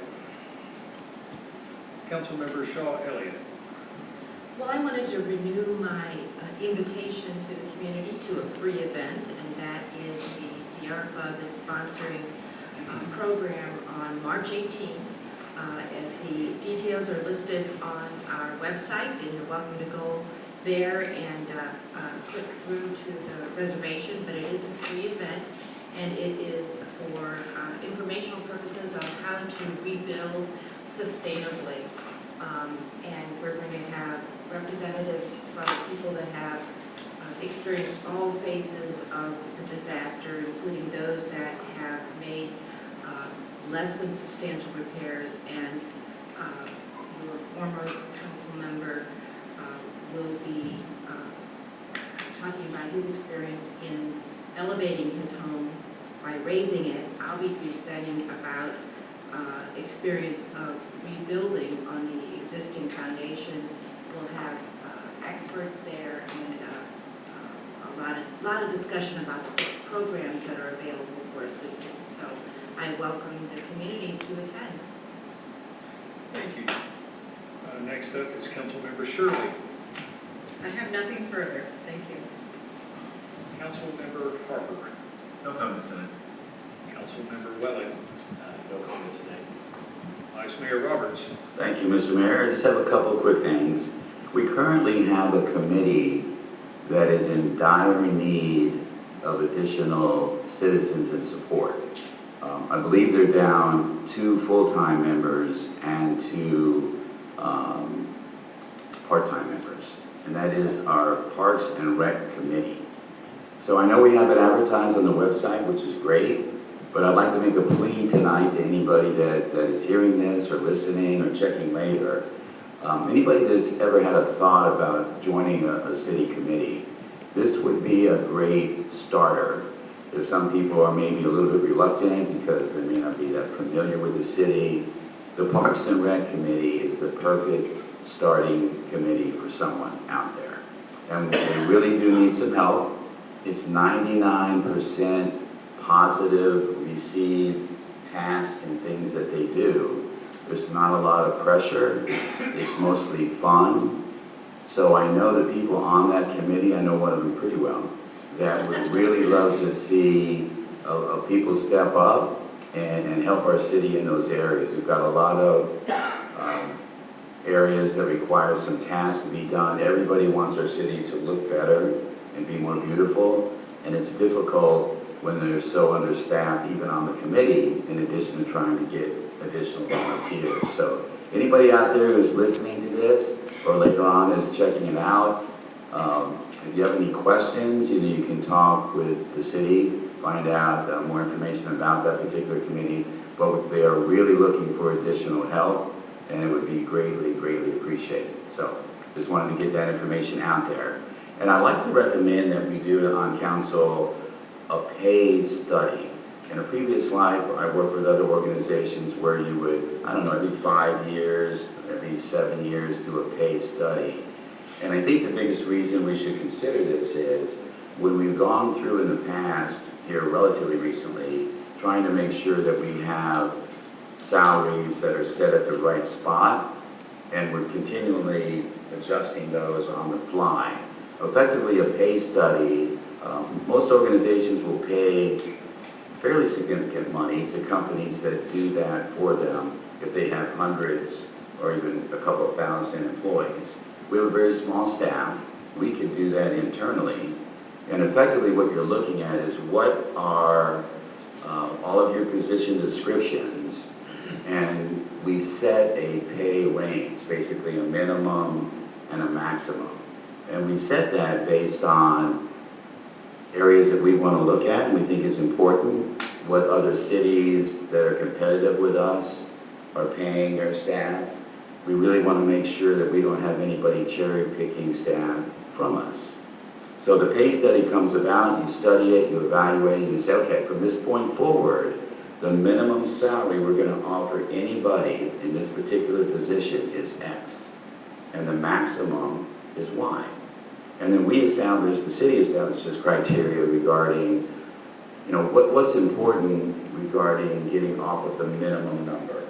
[SPEAKER 1] Councilmember Shaw Elliott.
[SPEAKER 11] Well, I wanted to renew my invitation to the community to a free event, and that is the Sierra Club is sponsoring a program on March 18th. And the details are listed on our website, and you're welcome to go there and click through to the reservation, but it is a free event, and it is for informational purposes on how to rebuild sustainably. And we're going to have representatives from people that have experienced all phases of the disaster, including those that have made less than substantial repairs, and your former council member will be talking about his experience in elevating his home by raising it. I'll be presenting about experience of rebuilding on the existing foundation. We'll have experts there and a lot of discussion about the programs that are available for assistance. So I welcome the community to attend.
[SPEAKER 1] Thank you. Next up is Councilmember Shirley.
[SPEAKER 5] I have nothing further. Thank you.
[SPEAKER 1] Councilmember Harper.
[SPEAKER 13] No comments tonight.
[SPEAKER 1] Councilmember Welling.
[SPEAKER 16] No comments tonight.
[SPEAKER 1] Vice Mayor Roberts.
[SPEAKER 15] Thank you, Mr. Mayor. I just have a couple quick things. We currently have a committee that is in dire need of additional citizens and support. I believe they're down 2 full-time members and 2 part-time members, and that is our Parks and Rec Committee. So I know we have it advertised on the website, which is great, but I'd like to make a plea tonight to anybody that is hearing this or listening or checking later. Anybody that's ever had a thought about joining a city committee, this would be a great starter. If some people are maybe a little bit reluctant because they may not be that familiar with the city, the Parks and Rec Committee is the perfect starting committee for someone out there. And they really do need some help. It's 99% positive received tasks and things that they do. There's not a lot of pressure. It's mostly fun. So I know the people on that committee, I know one of them pretty well, that would really love to see people step up and help our city in those areas. We've got a lot of areas that require some tasks to be done. Everybody wants our city to look better and be more beautiful, and it's difficult when they're so understaffed, even on the committee, in addition to trying to get additional volunteers. So anybody out there who's listening to this, or later on is checking it out, if you have any questions, you can talk with the city, find out more information about that particular committee, but they are really looking for additional help, and it would be greatly, greatly appreciated. So just wanted to get that information out there. And I'd like to recommend that we do on council a paid study. In a previous life, I worked with other organizations where you would, I don't know, every 5 years, every 7 years, do a paid study. And I think the biggest reason we should consider this is when we've gone through in the past, here relatively recently, trying to make sure that we have salaries that are set at the right spot, and we're continually adjusting those on the fly. Effectively, a pay study, most organizations will pay fairly significant money to companies that do that for them if they have hundreds or even a couple of thousand employees. We have a very small staff. We can do that internally. And effectively what you're looking at is what are all of your position descriptions, and we set a pay range, basically a minimum and a maximum. And we set that based on areas that we want to look at and we think is important, what other cities that are competitive with us are paying their staff, we really want to make sure that we don't have anybody cherry picking staff from us. So the pay study comes about, you study it, you evaluate it, you say, okay, from this point forward, the minimum salary we're going to offer anybody in this particular position is X, and the maximum is Y. And then the city establishes criteria regarding, what's important regarding getting off of the minimum number.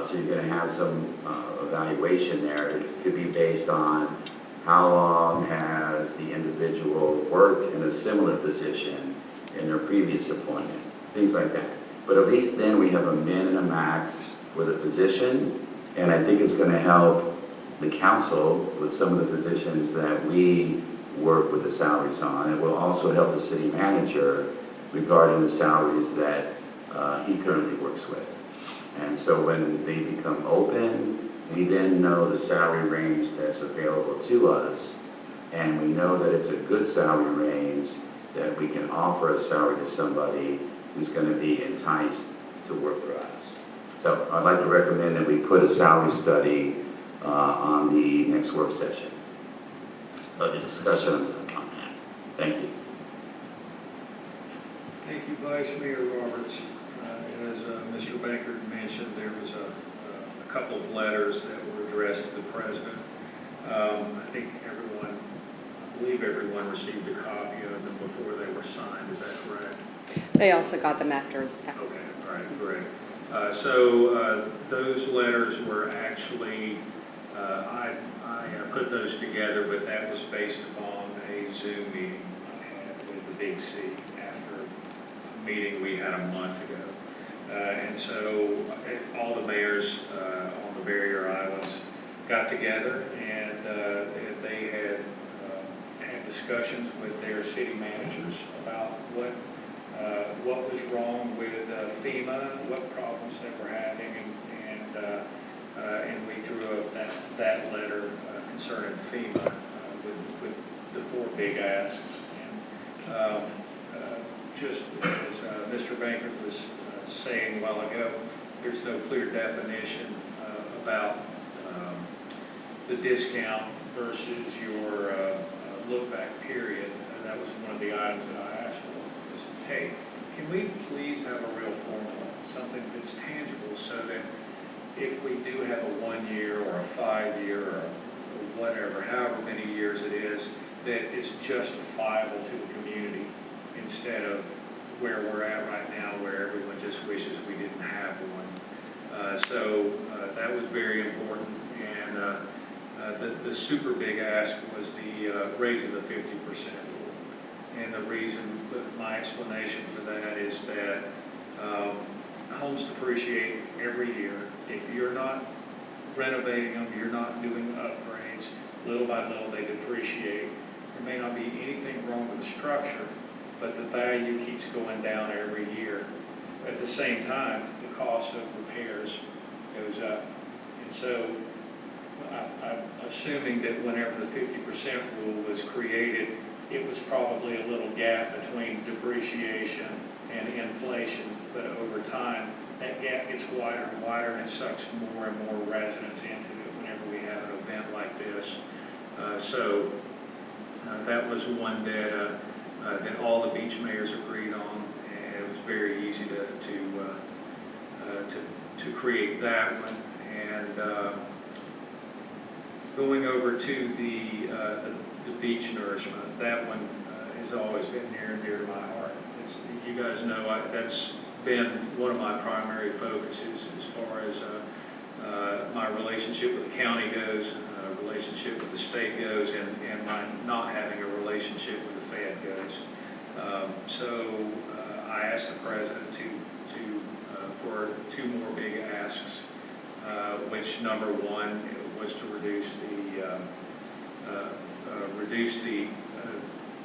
[SPEAKER 15] So you're going to have some evaluation there. It could be based on how long has the individual worked in a similar position in their previous employment, things like that. But at least then we have a min and a max for the position, and I think it's going to help the council with some of the positions that we work with the salaries on. It will also help the city manager regarding the salaries that he currently works with. And so when they become open, we then know the salary range that's available to us, and we know that it's a good salary range that we can offer a salary to somebody who's going to be enticed to work for us. So I'd like to recommend that we put a salary study on the next work session, the discussion on that. Thank you.
[SPEAKER 1] Thank you, Vice Mayor Roberts. As Mr. Baker mentioned, there was a couple of letters that were addressed to the president. I believe everyone received a copy of them before they were signed. Is that correct?
[SPEAKER 4] They also got them after.
[SPEAKER 1] Okay, all right, great. So those letters were actually, I put those together, but that was based upon a Zoom meeting I had with the Big C after a meeting we had a month ago. And so all the mayors on the barrier islands got together, and they had discussions with their city managers about what was wrong with FEMA, what problems they were having, and we drew up that letter concerning FEMA with the 4 big asks. And just as Mr. Baker was saying a while ago, there's no clear definition about the discount versus your look-back period. And that was one of the items that I asked for. Was, hey, can we please have a real formula, something that's tangible, so that if we do have a 1 year or a 5 year or whatever, however many years it is, that it's justifiable to the community instead of where we're at right now, where everyone just wishes we didn't have one. So that was very important. And the super big ask was the raising the 50% rule. And the reason, my explanation for that is that homes depreciate every year. If you're not renovating them, you're not doing upgrades, little by little they depreciate. There may not be anything wrong with the structure, but the value keeps going down every year. At the same time, the cost of repairs goes up. And so I'm assuming that whenever the 50% rule was created, it was probably a little gap between depreciation and inflation, but over time, that gap gets wider and wider, and it sucks more and more residents into it whenever we have an event like this. So that was one that all the beach mayors agreed on, and it was very easy to create that one. And going over to the beach nourishment, that one has always been near and dear to my heart. You guys know that's been one of my primary focuses as far as my relationship with the county goes, relationship with the state goes, and my not having a relationship with the Fed goes. So I asked the president for 2 more big asks, which number one was to reduce the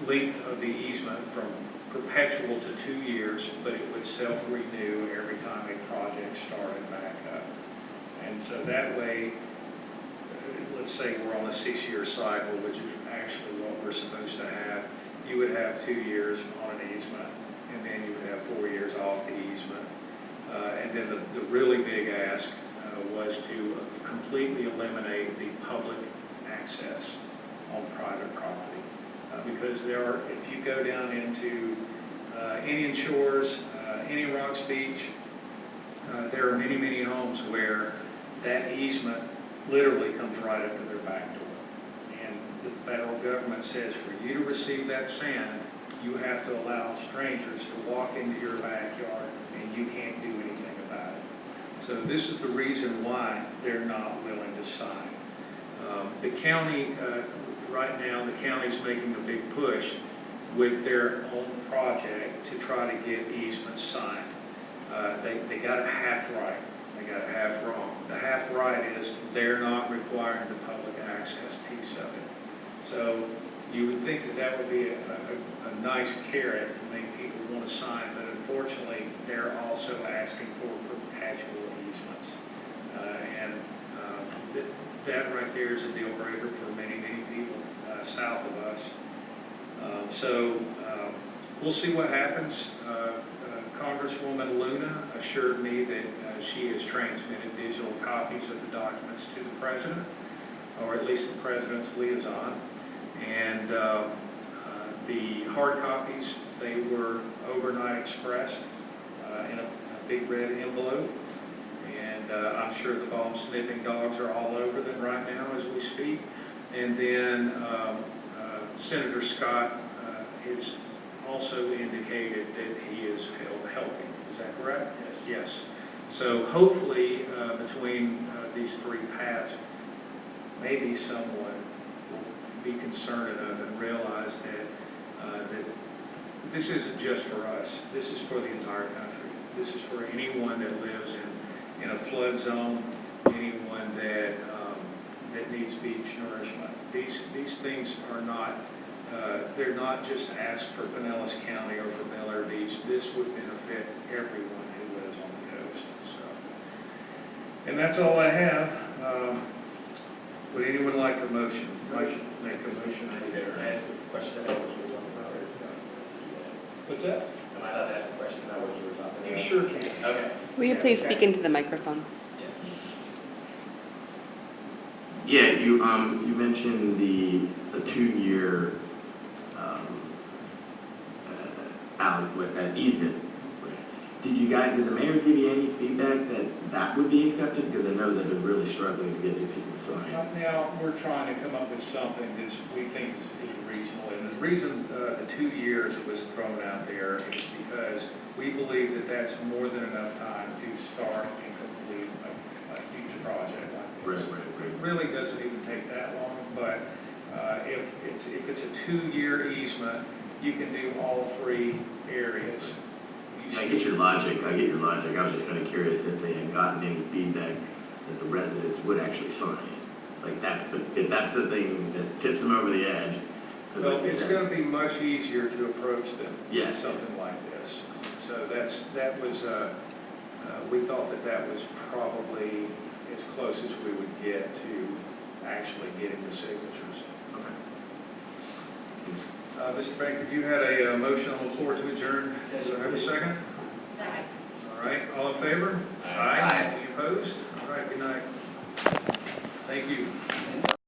[SPEAKER 1] length of the easement from perpetual to 2 years, but it would self-renew every time a project started back up. And so that way, let's say we're on a 6-year cycle, which is actually what we're supposed to have, you would have 2 years on an easement, and then you would have 4 years off the easement. And then the really big ask was to completely eliminate the public access on private property. Because there are, if you go down into Indian Shores, Indian Rocks Beach, there are many, many homes where that easement literally comes right up to their back door. And the federal government says for you to receive that sand, you have to allow strangers to walk into your backyard and you can't do anything about it. So this is the reason why they're not willing to sign. The county, right now, the county's making a big push with their own project to try to get easements signed. They got it half right. They got it half wrong. The half right is they're not requiring the public access piece of it. So you would think that that would be a nice carrot to make people want to sign, but unfortunately, they're also asking for perpetual easements. That right there is a deal breaker for many, many people south of us. We'll see what happens. Congresswoman Luna assured me that she has transmitted digital copies of the documents to the president, or at least the president's liaison. And the hard copies, they were overnight expressed in a big red envelope. And I'm sure the bomb sniffing dogs are all over them right now as we speak. And then Senator Scott has also indicated that he is helping. Is that correct? Yes. So hopefully between these three paths, maybe someone will be concerned enough and realize that this isn't just for us. This is for the entire country. This is for anyone that lives in a flood zone, anyone that needs beach nourishment. These things are not, they're not just asked for Pinellas County or for Bel Air Beach. This would benefit everyone who lives on the coast. So, and that's all I have. Would anyone like a motion? Make a motion.
[SPEAKER 16] I ask a question about what you were talking about?
[SPEAKER 1] What's that?
[SPEAKER 16] Am I allowed to ask a question about what you were talking about?
[SPEAKER 1] You sure can.
[SPEAKER 16] Okay.
[SPEAKER 4] Will you please speak into the microphone?
[SPEAKER 13] Yeah, you mentioned the 2-year easement. Did the mayors give you any feedback that would be accepted? Because I know that they're really struggling to get the people to sign.
[SPEAKER 1] Right now, we're trying to come up with something that we think is reasonable. And the reason the 2 years was thrown out there is because we believe that that's more than enough time to start and complete a huge project like this.
[SPEAKER 13] Right.
[SPEAKER 1] It really doesn't even take that long, but if it's a 2-year easement, you can do all 3 areas.
[SPEAKER 13] I get your logic. I was just kind of curious if they had gotten any feedback that the residents would actually sign. Like if that's the thing that tips them over the edge.
[SPEAKER 1] Well, it's going to be much easier to approach them
[SPEAKER 13] Yes.
[SPEAKER 1] with something like this. So we thought that was probably as close as we would get to actually getting the signatures.
[SPEAKER 13] Okay. Thanks.
[SPEAKER 1] Mr. Baker, you had a motion on the floor to adjourn.
[SPEAKER 13] Yes,
[SPEAKER 1] Do I have a second?
[SPEAKER 5] Second.
[SPEAKER 1] All right, all in favor? Aye. Any opposed? All right, good night. Thank you.